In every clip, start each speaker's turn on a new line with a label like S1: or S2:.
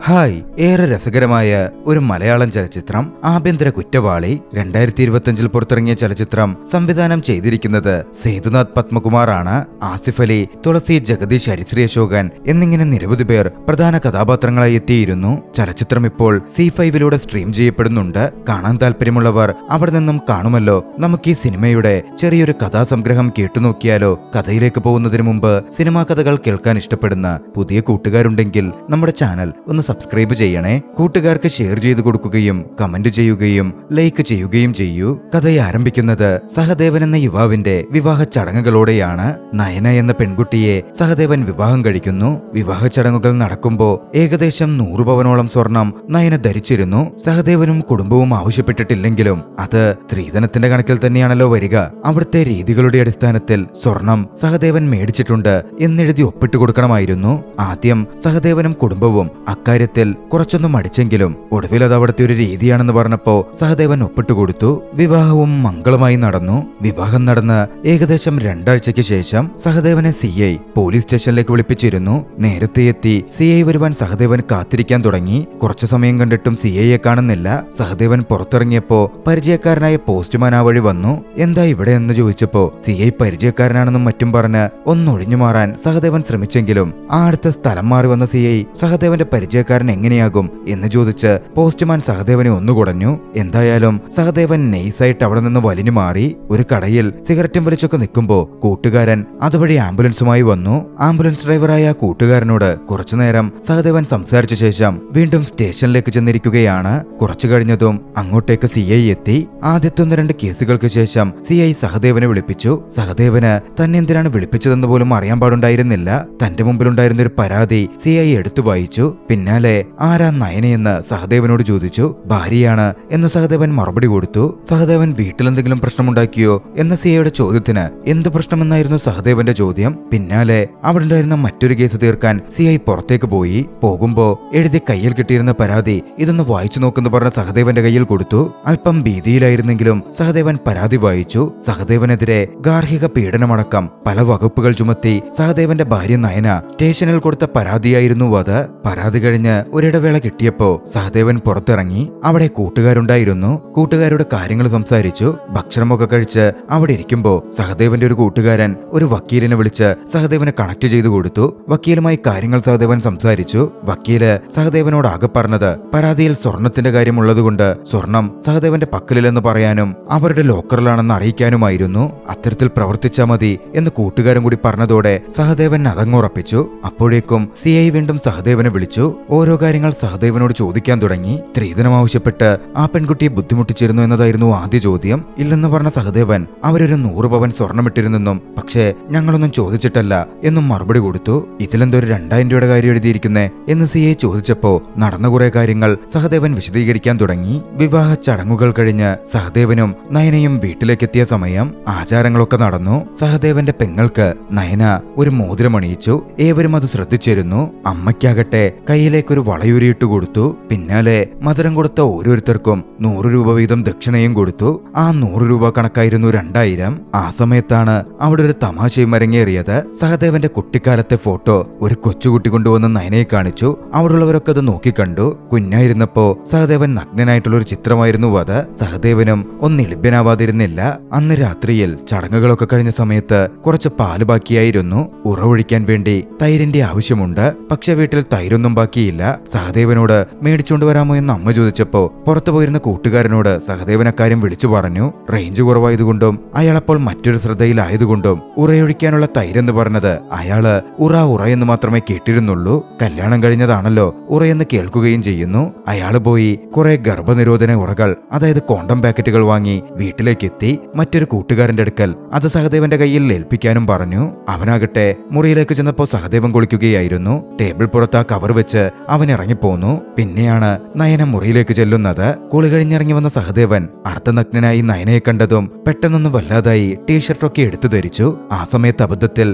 S1: Hi, ഏറെ രസകരമായ ഒരു മലയാളം ചലച്ചിത്രം ആഭ്യന്തര കുറ്റവാളി 2025 പുറത്തിറങ്ങിയ ചലച്ചിത്രം സംവിധാനം ചെയ്തിരിക്കുന്നത് സേതുനാഥ് പത്മകുമാറാണ്. ആസിഫ് അലി, തുളസി, ജഗദീഷ്, ഹരിശ്രീ അശോകൻ എന്നിങ്ങനെ നിരവധി പേർ പ്രധാന കഥാപാത്രങ്ങളായി എത്തിയിരുന്നു. ചലച്ചിത്രം ഇപ്പോൾ C5 സ്ട്രീം ചെയ്യപ്പെടുന്നുണ്ട്. കാണാൻ താല്പര്യമുള്ളവർ അവിടെ നിന്നും കാണുമല്ലോ. നമുക്ക് ഈ സിനിമയുടെ ചെറിയൊരു കഥാസംഗ്രഹം കേട്ടുനോക്കിയാലോ? കഥയിലേക്ക് പോകുന്നതിന് മുമ്പ് സിനിമാ കഥകൾ കേൾക്കാൻ ഇഷ്ടപ്പെടുന്ന പുതിയ കൂട്ടുകാരുണ്ടെങ്കിൽ നമ്മുടെ ചാനൽ ഒന്ന് സബ്സ്ക്രൈബ് ചെയ്യണേ. കൂട്ടുകാർക്ക് ഷെയർ ചെയ്തു കൊടുക്കുകയും കമന്റ് ചെയ്യുകയും ലൈക്ക് ചെയ്യുകയും ചെയ്യൂ. കഥയെ ആരംഭിക്കുന്നത് സഹദേവൻ എന്ന യുവാവിന്റെ വിവാഹ ചടങ്ങുകളോടെയാണ്. നയന എന്ന പെൺകുട്ടിയെ സഹദേവൻ വിവാഹം കഴിക്കുന്നു. വിവാഹ ചടങ്ങുകൾ നടക്കുമ്പോൾ ഏകദേശം 100 പവനോളം സ്വർണം നയന ധരിച്ചിരുന്നു. സഹദേവനും കുടുംബവും ആവശ്യപ്പെട്ടിട്ടില്ലെങ്കിലും അത് സ്ത്രീധനത്തിന്റെ കണക്കിൽ തന്നെയാണല്ലോ വരിക. അവിടുത്തെ രീതികളുടെ അടിസ്ഥാനത്തിൽ സ്വർണം സഹദേവൻ മേടിച്ചിട്ടുണ്ട് എന്നെഴുതി ഒപ്പിട്ട് കൊടുക്കണമായിരുന്നു. ആദ്യം സഹദേവനും കുടുംബവും അക്കാര്യത്തിൽ കുറച്ചൊന്നും മടിച്ചെങ്കിലും ഒടുവിൽ അത് അവിടുത്തെ ഒരു രീതിയാണെന്ന് പറഞ്ഞപ്പോ സഹദേവൻ ഒപ്പിട്ടുകൊടുത്തു. വിവാഹവും മംഗളമായി നടന്നു. വിവാഹം നടന്ന് ഏകദേശം 2 ആഴ്ചയ്ക്ക് ശേഷം സഹദേവനെ CI പോലീസ് സ്റ്റേഷനിലേക്ക് വിളിപ്പിച്ചിരുന്നു. നേരത്തെ എത്തി CI വരുവാൻ സഹദേവൻ കാത്തിരിക്കാൻ തുടങ്ങി. കുറച്ചു സമയം കണ്ടിട്ടും CIയെ കാണുന്നില്ല. സഹദേവൻ പുറത്തിറങ്ങിയപ്പോ പരിചയക്കാരനായ പോസ്റ്റ്മാൻ ആ വഴി വന്നു. എന്താ ഇവിടെ എന്ന് ചോദിച്ചപ്പോ CI പരിചയക്കാരനാണെന്നും മറ്റും പറഞ്ഞ് ഒന്നൊഴിഞ്ഞു മാറാൻ സഹദേവൻ ശ്രമിച്ചെങ്കിലും ആ അടുത്ത സ്ഥലം മാറി വന്ന CI സഹദേവന്റെ പരിചയക്കാരൻ എങ്ങനെയാകും എന്ന് ചോദിച്ച് പോസ്റ്റ്മാൻ സഹദേവനെ ഒന്നുകുടഞ്ഞു. എന്തായാലും സഹദേവൻ നൈസായിട്ട് അവിടെ നിന്ന് വലിഞ്ഞു മാറി. ഒരു കടയിൽ സിഗരറ്റും വലിച്ചൊക്കെ നിൽക്കുമ്പോ കൂട്ടുകാരൻ അതുവഴി ആംബുലൻസുമായി വന്നു. ആംബുലൻസ് ഡ്രൈവറായ കൂട്ടുകാരനോട് കുറച്ചുനേരം സഹദേവൻ സംസാരിച്ച ശേഷം വീണ്ടും സ്റ്റേഷനിലേക്ക് ചെന്നിരിക്കുകയാണ്. കുറച്ചു കഴിഞ്ഞതും അങ്ങോട്ടേക്ക് CI എത്തി. ആദ്യത്തെ 1-2 കേസുകൾക്ക് ശേഷം CI സഹദേവനെ വിളിപ്പിച്ചു. സഹദേവന് തന്നെ എന്തിനാണ് വിളിപ്പിച്ചതെന്ന് പോലും അറിയാൻ പാടുണ്ടായിരുന്നില്ല. തന്റെ മുമ്പിലുണ്ടായിരുന്ന ഒരു പരാതി CI എടുത്തു വായിച്ചു. പിന്നാലെ ആരാ നയനയെന്ന് സഹദേവനോട് ചോദിച്ചു. ഭാര്യയാണ് എന്ന് സഹദേവൻ മറുപടി കൊടുത്തു. സഹദേവൻ വീട്ടിലെന്തെങ്കിലും പ്രശ്നമുണ്ടാക്കിയോ എന്ന CIയുടെ ചോദ്യത്തിന് എന്ത് പ്രശ്നമെന്നായിരുന്നു സഹദേവന്റെ ചോദ്യം. പിന്നാലെ അവിടെ ഉണ്ടായിരുന്ന മറ്റൊരു കേസ് തീർക്കാൻ CI പുറത്തേക്ക് പോയി. പോകുമ്പോ എഴുതി കയ്യിൽ കിട്ടിയിരുന്ന പരാതി ഇതൊന്ന് വായിച്ചു നോക്കുന്നു പറഞ്ഞ സഹദേവന്റെ കയ്യിൽ കൊടുത്തു. അല്പം ഭീതിയിലായിരുന്നെങ്കിലും സഹദേവൻ പരാതി വായിച്ചു. സഹദേവനെതിരെ ഗാർഹിക പീഡനമടക്കം പല വകുപ്പുകൾ ചുമത്തി സഹദേവന്റെ ഭാര്യ നയന സ്റ്റേഷനിൽ കൊടുത്ത പരാതിയായിരുന്നു അത്. പരാതി കഴിഞ്ഞ് ഒരിടവേള കിട്ടിയപ്പോ സഹദേവൻ പുറത്തിറങ്ങി. അവിടെ കൂട്ടുകാരുണ്ടായിരുന്നു. കൂട്ടുകാരുടെ കാര്യങ്ങൾ സംസാരിച്ചു. ഭക്ഷണമൊക്കെ കഴിച്ച് അവിടെ ഇരിക്കുമ്പോ സഹദേവന്റെ ഒരു കൂട്ടുകാരൻ ഒരു വക്കീലിനെ വിളിച്ച് സഹദേവനെ കണക്ട് ചെയ്തു കൊടുത്തു. വക്കീലുമായി കാര്യങ്ങൾ സഹദേവൻ സംസാരിച്ചു. വക്കീല് സഹദേവനോട് ആകെ പറഞ്ഞത് പരാതിയിൽ സ്വർണത്തിന്റെ കാര്യമുള്ളതുകൊണ്ട് സ്വർണം സഹദേവന്റെ പക്കലില്ലെന്ന് പറയാനും അവരുടെ ലോക്കറിലാണെന്ന് അറിയിക്കാനുമായിരുന്നു. അത്തരത്തിൽ പ്രവർത്തിച്ചാൽ മതി എന്ന് കൂട്ടുകാരൻ കൂടി പറഞ്ഞതോടെ സഹദേവൻ അതങ്ങുറപ്പിച്ചു. അപ്പോഴേക്കും CI വീണ്ടും സഹദേവനെ വിളിച്ചു. ഓരോ കാര്യങ്ങൾ സഹദേവനോട് ചോദിക്കാൻ തുടങ്ങി. സ്ത്രീധനം ആവശ്യപ്പെട്ട് ആ പെൺകുട്ടിയെ ബുദ്ധിമുട്ടിച്ചിരുന്നു എന്നതായിരുന്നു ആദ്യ ചോദ്യം. ഇല്ലെന്ന് പറഞ്ഞ സഹദേവൻ അവരൊരു 100 പവൻ സ്വർണ്ണമിട്ടിരുന്നെന്നും പക്ഷേ ഞങ്ങളൊന്നും ചോദിച്ചിട്ടല്ല എന്നും മറുപടി കൊടുത്തു. ഇതിലെന്തോ ഒരു 2000 രൂപയുടെ കാര്യം എഴുതിയിരിക്കുന്നേ എന്ന് CI ചോദിച്ചപ്പോ നടന്ന കുറെ കാര്യങ്ങൾ സഹദേവൻ വിശദീകരിക്കാൻ തുടങ്ങി. വിവാഹ ചടങ്ങുകൾ കഴിഞ്ഞ് സഹദേവനും നയനയും വീട്ടിലേക്കെത്തിയ സമയം ആചാരങ്ങളൊക്കെ നടന്നു. സഹദേവന്റെ പെങ്ങൾക്ക് നയന ഒരു മോതിരം അണിയിച്ചു. ഏവരും അത് ശ്രദ്ധിച്ചിരുന്നു. അമ്മയ്ക്കാകട്ടെ കയ്യിലേക്കൊരു വളയൂരിയിട്ട് കൊടുത്തു. പിന്നാലെ മധുരം കൊടുത്ത ഓരോരുത്തർക്കും 100 രൂപ വീതം ദക്ഷിണയും കൊടുത്തു. ആ 100 രൂപ കണക്കായിരുന്നു 2000. ആ സമയത്താണ് അവിടെ ഒരു തമാശയും അരങ്ങേറിയത്. സഹദേവന്റെ കുട്ടിക്കാലത്തെ ഫോട്ടോ ഒരു കൊച്ചുകുട്ടി കൊണ്ടുവന്ന് നയനയെ കാണിച്ചു. അവിടെയുള്ളവരൊക്കെ അത് നോക്കിക്കണ്ടു. കുഞ്ഞായിരുന്നപ്പോ സഹദേവൻ നഗ്നനായിട്ടുള്ള ഒരു ചിത്രമായിരുന്നു അത്. സഹദേവനും ഒന്നിളിഭ്യനാവാതിരുന്നില്ല. അന്ന് രാത്രിയിൽ ചടങ്ങുകളൊക്കെ കഴിഞ്ഞ സമയത്ത് കുറച്ച് പാല് ബാക്കിയായിരുന്നു. ഉറവൊഴിക്കാൻ വേണ്ടി തൈരിന്റെ ആവശ്യമുണ്ട്. പക്ഷെ വീട്ടിൽ തൈരൊന്നും ബാക്കിയില്ല. സഹദേവനോട് മേടിച്ചോണ്ട് വരാമോ എന്ന് അമ്മ ചോദിച്ചപ്പോ പുറത്തു പോയിരുന്ന കൂട്ടുകാരനോട് സഹദേവൻ അക്കാര്യം വിളിച്ചു പറഞ്ഞു. റേഞ്ച് കുറവായതുകൊണ്ടും അയാളപ്പോൾ മറ്റൊരു ശ്രദ്ധയിലായതുകൊണ്ടും ഉറയൊഴിക്കാനുള്ള തൈരെന്ന് പറഞ്ഞത് അയാള് ഉറ എന്ന് മാത്രമേ കേട്ടിരുന്നുള്ളൂ. കല്യാണം കഴിഞ്ഞതാണല്ലോ ഉറയെന്ന് കേൾക്കുകയും ചെയ്യുന്നു. അയാള് പോയി കുറെ ഗർഭനിരോധന ഉറകൾ, അതായത് കോണ്ടം പാക്കറ്റുകൾ വാങ്ങി വീട്ടിലേക്കെത്തി. മറ്റൊരു കൂട്ടുകാരന്റെ അടുക്കൽ അത് സഹദേവന്റെ കയ്യിൽ ഏൽപ്പിക്കാനും പറഞ്ഞു. അവനാകട്ടെ മുറിയിലേക്ക് ചെന്നപ്പോ സഹദേവൻ കുളിക്കുകയായിരുന്നു. ടേബിൾ പുറത്ത് ആ കവർ വെച്ച് അവൻ ഇറങ്ങിപ്പോന്നു. പിന്നെയാണ് നയന മുറിയിലേക്ക് ചെല്ലുന്നത്. കുളി കഴിഞ്ഞിറങ്ങി വന്ന സഹദേവൻ അർദ്ധനഗ്നനായി നയനയെ കണ്ടതും പെട്ടെന്നൊന്നും വല്ലാതായി ടീഷർട്ടൊക്കെ എടുത്തു ധരിച്ചു. ആ സമയത്ത് അബദ്ധത്തിൽ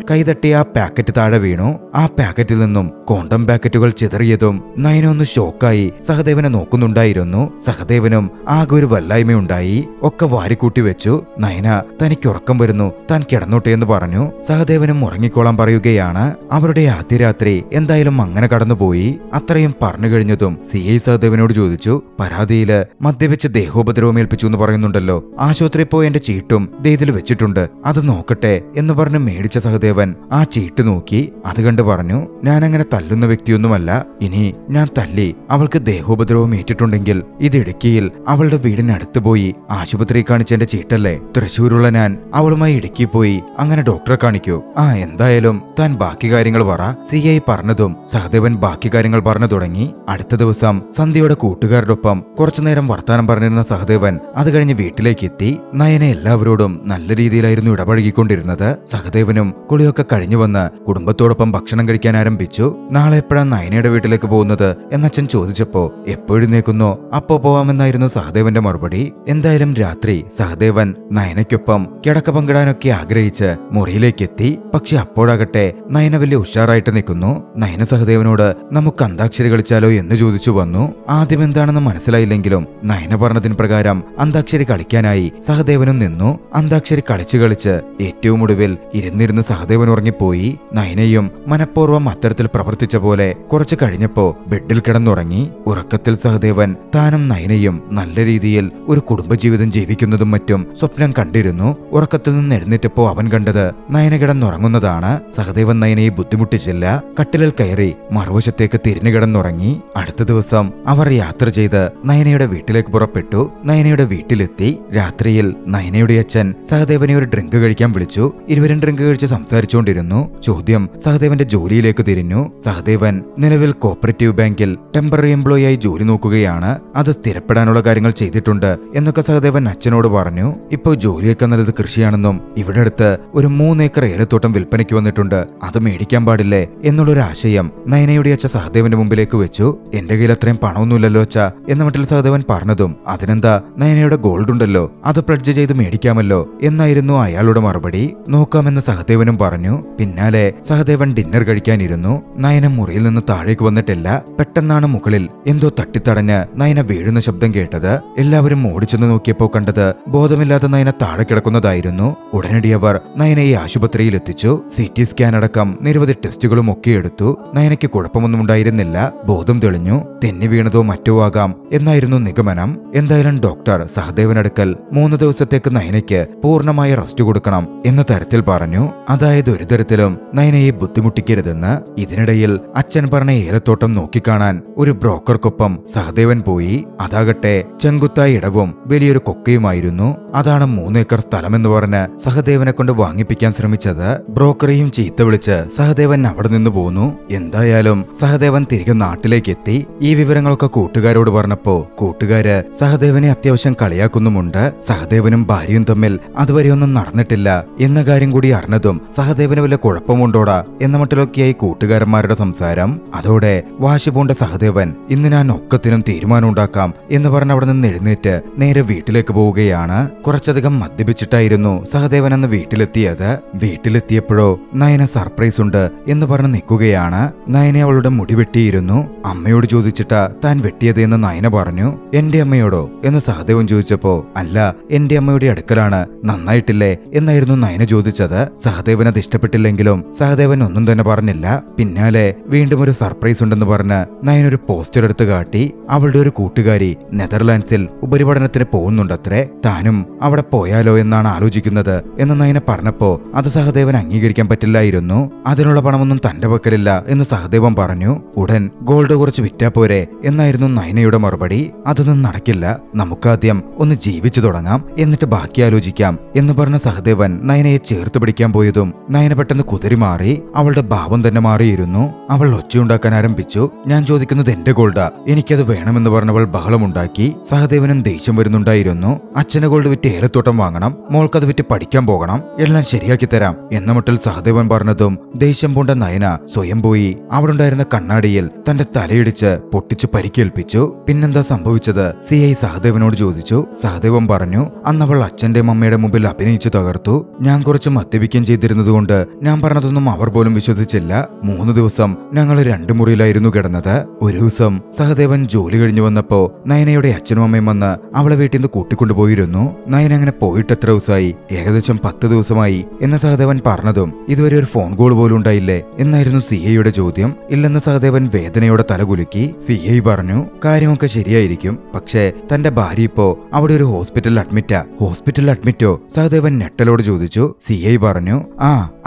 S1: കൈതട്ടി ആ പാക്കറ്റ് താഴെ വീണു. ആ പാക്കറ്റിൽ നിന്നും കോണ്ടം പാക്കറ്റുകൾ ചിതറിയതും നയന ഒന്ന് ഷോക്കായി സഹദേവനെ നോക്കുന്നുണ്ടായിരുന്നു. സഹദേവനും ആകെ ഒരു വല്ലായ്മയുണ്ടായി. ഒക്കെ വാരിക്കൂട്ടി വെച്ചു. നയന തനിക്ക് ഉറക്കം വരുന്നു, താൻ കിടന്നോട്ടെ എന്ന് പറഞ്ഞു. സഹദേവനും ഉറങ്ങിക്കോളാൻ പറയുകയാണ്. അവരുടെ ആദ്യ രാത്രി എന്തായാലും അങ്ങനെ കടന്നുപോയി. അത്രയും പറഞ്ഞു കഴിഞ്ഞതും CI സഹദേവനോട് ചോദിച്ചു, പരാതിയില് മദ്യപിച്ച് ദേഹോപദ്രവം ഏൽപ്പിച്ചു എന്ന് പറയുന്നുണ്ടല്ലോ, ആശുപത്രിയിൽ പോയി എന്റെ ചീട്ടും ഇതിൽ വെച്ചിട്ടുണ്ട്, അത് നോക്കട്ടെ എന്ന് പറഞ്ഞ് മേടിച്ച സഹദേവൻ ആ ചീട്ട് നോക്കി. അത് കണ്ട് പറഞ്ഞു, ഞാൻ അങ്ങനെ തല്ലുന്ന വ്യക്തിയൊന്നുമല്ല. ഇനി ഞാൻ തല്ലി അവൾക്ക് ദേഹോപദ്രവം ഏറ്റിട്ടുണ്ടെങ്കിൽ ഇത് ഇടുക്കിയിൽ അവളുടെ വീടിനടുത്ത് പോയി ആശുപത്രിയിൽ കാണിച്ചെന്റെ ചീട്ടല്ലേ. തൃശ്ശൂരുള്ള ഞാൻ അവളുമായി ഇടുക്കി പോയി അങ്ങനെ ഡോക്ടറെ കാണിക്കൂ. എന്തായാലും താൻ ബാക്കി കാര്യങ്ങൾ പറ. CI പറഞ്ഞതും സഹദേവൻ ബാക്കി കാര്യങ്ങൾ പറഞ്ഞു തുടങ്ങി. അടുത്ത ദിവസം സന്ധ്യയുടെ കൂട്ടുകാരോടൊപ്പം കുറച്ചുനേരം വർത്താനം പറഞ്ഞിരുന്ന സഹദേവൻ അത് കഴിഞ്ഞ് വീട്ടിലേക്ക് എത്തി. നയന എല്ലാവരോടും നല്ല രീതിയിലായിരുന്നു ഇടപഴകിക്കൊണ്ടിരുന്നത്. സഹദേവനും കുളിയൊക്കെ കഴിഞ്ഞു വന്ന് കുടുംബത്തോടൊപ്പം ഭക്ഷണം കഴിക്കാൻ ആരംഭിച്ചു. നാളെ എപ്പോഴാണ് നയനയുടെ വീട്ടിലേക്ക് പോകുന്നത് എന്നച്ഛൻ ചോദിച്ചപ്പോ എപ്പോഴുന്നേക്കുന്നോ അപ്പോ പോവാമെന്നായിരുന്നു സഹദേവന്റെ മറുപടി. എന്തായാലും രാത്രി സഹദേവൻ നയനയ്ക്കൊപ്പം കിടക്ക പങ്കിടാനൊക്കെ ആഗ്രഹിച്ച് മുറിയിലേക്ക് എത്തി. പക്ഷെ അപ്പോഴാകട്ടെ നയന വലിയ ഉഷാറായിട്ട് നിൽക്കുന്നു. നയന സഹദേവനോട് നമുക്ക് അന്താക്ഷരി കളിച്ചാലോ എന്ന് ചോദിച്ചു വന്നു. ആദ്യം എന്താണെന്ന് മനസ്സിലായില്ലെങ്കിലും നയന പറഞ്ഞതിന് പ്രകാരം അന്താക്ഷരി കളിക്കാനായി സഹദേവനും നിന്നു. അന്താക്ഷരി കളിച്ച് കളിച്ച് ഏറ്റവും ഒടുവിൽ ഇരുന്നിരുന്ന് സഹദേവൻ ഉറങ്ങിപ്പോയി. നയനയും മനഃപൂർവ്വം അത്തരത്തിൽ പ്രവർത്തിച്ച പോലെ കുറച്ചു കഴിഞ്ഞപ്പോ ബെഡിൽ കിടന്നുറങ്ങി. ഉറക്കത്തിൽ സഹദേവൻ താനും നയനയും നല്ല രീതിയിൽ ഒരു കുടുംബജീവിതം ജീവിക്കുന്നതും മറ്റും സ്വപ്നം കണ്ടിരുന്നു. ഉറക്കത്തിൽ നിന്ന് എഴുന്നേറ്റപ്പോ അവൻ കണ്ടത് നയന കിടന്നുറങ്ങുന്നതാണ്. സഹദേവൻ നയനയെ ബുദ്ധിമുട്ടിച്ചില്ല. കട്ടിലിൽ കയറി മറുവശത്തേക്ക് തിരിഞ്ഞു കിടന്നുറങ്ങി. അടുത്ത ദിവസം അവർ യാത്ര ചെയ്ത് നയനയുടെ വീട്ടിലേക്ക് പുറപ്പെട്ടു. നയനയുടെ വീട്ടിലെത്തി. രാത്രിയിൽ നയനയുടെ അച്ഛൻ സഹദേവനെ ഒരു ഡ്രിങ്ക് കഴിക്കാൻ വിളിച്ചു. ഇരുവരും ഡ്രിങ്ക് കഴിച്ച് സംസാരിച്ചുകൊണ്ടിരുന്നു. ചോദ്യം സഹദേവന്റെ ജോലിയിലേക്ക് തിരിഞ്ഞു. സഹദേവൻ നിലവിൽ കോപ്പറേറ്റീവ് ബാങ്കിൽ ടെമ്പററി എംപ്ലോയി ആയി ജോലി നോക്കുകയാണ്. അത് സ്ഥിരപ്പെടാനുള്ള കാര്യങ്ങൾ ചെയ്തിട്ടുണ്ട് എന്നൊക്കെ സഹദേവൻ അച്ഛനോട് പറഞ്ഞു. ഇപ്പോ ജോലിയൊക്കെ നല്ലത് കൃഷിയാണെന്നും ഇവിടെ അടുത്ത് ഒരു 3 ഏക്കർ ഏലത്തോട്ടം വിൽപ്പനയ്ക്ക് വന്നിട്ടുണ്ട്, അത് മേടിക്കാൻ പാടില്ലേ എന്നുള്ളൊരു ആശയം നയനയുടെ അച്ഛ സഹദേവന്റെ മുമ്പിലേക്ക് വെച്ചു. എന്റെ കയ്യിൽ അത്രയും പണമൊന്നുമില്ലല്ലോ അച്ഛ എന്ന മട്ടിൽ സഹദേവൻ പറഞ്ഞതും അതിനെന്താ, നയനയുടെ ഗോൾഡ് ഉണ്ടല്ലോ, അത് പ്ലഡ്ജ് ചെയ്ത് മേടിക്കാമല്ലോ എന്നായിരുന്നു അയാളുടെ മറുപടി. നോക്കാമെന്ന് സഹദേവനും പറഞ്ഞു. പിന്നാലെ സഹദേവൻ ഡിന്നർ കഴിക്കാനിരുന്നു. നയന മുറിയിൽ നിന്ന് താഴേക്ക് വന്നിട്ടില്ല. പെട്ടെന്നാണ് മുകളിൽ എന്തോ തട്ടിത്തടഞ്ഞ് നയന വീഴുന്ന ശബ്ദം കേട്ടത്. എല്ലാവരും ഓടിച്ചെന്ന് നോക്കിയപ്പോ കണ്ടത് ബോധമില്ലാത്ത നയന താഴെ കിടക്കുന്നതായിരുന്നു. ഉടനടി അവർ നയനയെ ആശുപത്രിയിൽ എത്തിച്ചു. CT സ്കാൻ അടക്കം നിരവധി ടെസ്റ്റുകളും ഒക്കെ എടുത്തു. നയനയ്ക്ക് കുഴപ്പമൊന്നും ഉണ്ടായിരുന്നില്ല. ബോധം തെളിഞ്ഞു. തെന്നി വീണതോ മറ്റോ ആകാം എന്നായിരുന്നു നിഗമനം. എന്തായാലും ഡോക്ടർ സഹദേവനടുക്കൽ 3 ദിവസത്തേക്ക് നയനയ്ക്ക് പൂർണ്ണമായ റെസ്റ്റ് കൊടുക്കണം എന്ന തരത്തിൽ പറഞ്ഞു. അതായത് ഒരു തരത്തിലും നയനയെ ബുദ്ധിമുട്ടിക്കരുതെന്ന്. ഇതിനിടയിൽ അച്ഛൻ പറഞ്ഞ ഏലത്തോട്ടം നോക്കിക്കാണാൻ ഒരു ബ്രോക്കർക്കൊപ്പം സഹദേവൻ പോയി. അതാകട്ടെ ചെങ്കുത്തായ ഇടവും വലിയൊരു കൊക്കയുമായിരുന്നു. അതാണ് 3 ഏക്കർ സ്ഥലമെന്ന് പറഞ്ഞ് സഹദേവനെ കൊണ്ട് വാങ്ങിപ്പിക്കാൻ ശ്രമിച്ചത്. ബ്രോക്കറെയും ചീത്ത വിളിച്ച് സഹദേവൻ അവിടെ നിന്ന് പോന്നു. എന്തായാലും സഹദേവൻ തിരികെ നാട്ടിലേക്ക് എത്തി. ഈ വിവരങ്ങളൊക്കെ കൂട്ടുകാരോട് പറഞ്ഞപ്പോ കൂട്ടുകാര് സഹദേവനെ അത്യാവശ്യം കളിയാക്കുന്നുമുണ്ട്. സഹദേവനും ഭാര്യയും തമ്മിൽ അതുവരെയൊന്നും നടന്നിട്ടില്ല എന്ന കാര്യം കൂടി അറിഞ്ഞതും സഹദേവന് വല്ല കുഴപ്പമുണ്ടോടാ എന്ന മട്ടിലൊക്കെയായി കൂട്ടുകാരന്മാരുടെ സംസാരം. അതോടെ വാശി പൂണ്ട സഹദേവൻ ഇന്ന് ഞാൻ ഒക്കത്തിനും തീരുമാനം ഉണ്ടാക്കാം എന്ന് പറഞ്ഞ് അവിടെ നിന്ന് എഴുന്നേറ്റ് നേരെ വീട്ടിലേക്ക് പോവുകയാണ്. കുറച്ചധികം മദ്യപിച്ചിട്ടായിരുന്നു സഹദേവൻ അന്ന് വീട്ടിലെത്തിയത്. വീട്ടിലെത്തിയപ്പോഴോ നയന സർപ്രൈസ് ഉണ്ട് എന്ന് പറഞ്ഞ് നിൽക്കുകയാണ്. നയനെ അവളുടെ മുടി വെട്ടിയിരുന്നു. അമ്മയോട് ചോദിച്ചിട്ടാ താൻ വെട്ടിയത് എന്ന് നയന പറഞ്ഞു. എന്റെ അമ്മയോടോ എന്ന് സഹദേവൻ ചോദിച്ചപ്പോ അല്ല, എന്റെ അമ്മയുടെ അടുക്കലാണ്, നന്നായിട്ടില്ലേ എന്നായിരുന്നു നയന ചോദിച്ചത്. സഹദേവൻ അത് ഇഷ്ടപ്പെട്ടില്ലെങ്കിലും സഹദേവൻ ഒന്നും തന്നെ പറഞ്ഞില്ല. പിന്നാലെ വീണ്ടും ഒരു സർപ്രൈസ് ഉണ്ടെന്ന് പറഞ്ഞ് നയന ഒരു പോസ്റ്റർ എടുത്ത് കാട്ടി. അവളുടെ ഒരു കൂട്ടുകാരി നെതർലാൻഡ്സിൽ ഉപരിപഠനത്തിന് പോകുന്നുണ്ടത്രേ. താനും അവിടെ പോയാലോ എന്നാണ് ആലോചിക്കുന്നത് എന്ന് നയന പറഞ്ഞപ്പോ അത് സഹദേവൻ അംഗീകരിക്കാൻ പറ്റില്ലായിരുന്നു. അതിനുള്ള പണമൊന്നും തന്റെ പക്കലില്ല എന്ന് സഹദേവൻ പറഞ്ഞു. ഉടൻ ഗോൾഡ് കുറച്ച് വിറ്റാ പോരെ എന്നായിരുന്നു നയനയുടെ മറുപടി. അതൊന്നും നടക്കില്ല, നമുക്കാദ്യം ഒന്ന് ജീവിച്ചു തുടങ്ങാം എന്നിട്ട് ബാക്കി ആലോചിക്കാം എന്ന് പറഞ്ഞ സഹദേവൻ നയനയെ ചേർത്ത് പിടിക്കാൻ പോയതും നയന പെട്ടെന്ന് കുതിരി മാറി. അവളുടെ ഭാവം തന്നെ മാറിയിരുന്നു. അവൾ ഒച്ചയുണ്ടാക്കാൻ ആരംഭിച്ചു. ഞാൻ ചോദിക്കുന്നത് എന്റെ ഗോൾഡാ, എനിക്കത് വേണമെന്ന് പറഞ്ഞവൾ ബഹളമുണ്ടാക്കി. സഹദേവനും ദേഷ്യം വരുന്നുണ്ടായിരുന്നു. അച്ഛന് ഗോൾഡ് വിറ്റ് ഏലത്തോട്ടം വാങ്ങണം, മോൾക്കത് വിറ്റ് പഠിക്കാൻ പോകണം, എല്ലാം ശരിയാക്കി തരാം എന്ന മട്ടിൽ സഹദേവൻ പറഞ്ഞതും ദേഷ്യം പൂണ്ട നയന സ്വയം പോയി അവിടുണ്ടായിരുന്ന കണ്ണാടിയിൽ തന്റെ തലയിടിച്ച് പൊട്ടിച്ചു പരിക്കേൽപ്പിച്ചു. പിന്നെന്താ സംഭവിച്ചത് CI സഹദേവനോട് ചോദിച്ചു. സഹദേവൻ പറഞ്ഞു, അന്നവൾ അച്ഛന്റെ അമ്മയുടെ മുമ്പിൽ അഭിനയിച്ചു തകർത്തു. ഞാൻ കുറച്ച് മദ്യപിക്കുകയും ചെയ്തിരുന്നത് ആയിരുന്നതുകൊണ്ട് ഞാൻ പറഞ്ഞതൊന്നും അവർ പോലും വിശ്വസിച്ചില്ല. 3 ദിവസം ഞങ്ങൾ 2 മുറിയിലായിരുന്നു കിടന്നത്. ഒരു ദിവസം സഹദേവൻ ജോലി കഴിഞ്ഞു വന്നപ്പോ നയനയുടെ അച്ഛനും അമ്മയും വന്ന് അവളെ വീട്ടിൽ നിന്ന് കൂട്ടിക്കൊണ്ടുപോയിരുന്നു. നയന അങ്ങനെ പോയിട്ട് എത്ര ദിവസമായി? ഏകദേശം 10 ദിവസമായി എന്ന് സഹദേവൻ പറഞ്ഞതും ഇതുവരെ ഒരു ഫോൺ കോൾ പോലും ഉണ്ടായില്ലേ എന്നായിരുന്നു സിഐയുടെ ചോദ്യം. ഇല്ലെന്ന് സഹദേവൻ വേദനയോടെ തലകുലുക്കി. സിഐ പറഞ്ഞു, കാര്യമൊക്കെ ശരിയായിരിക്കും, പക്ഷേ തന്റെ ഭാര്യ ഇപ്പോ അവിടെ ഒരു ഹോസ്പിറ്റലിൽ അഡ്മിറ്റാ. ഹോസ്പിറ്റലിൽ അഡ്മിറ്റോ? സഹദേവൻ ഞെട്ടലോട് ചോദിച്ചു. സിഐ പറഞ്ഞു,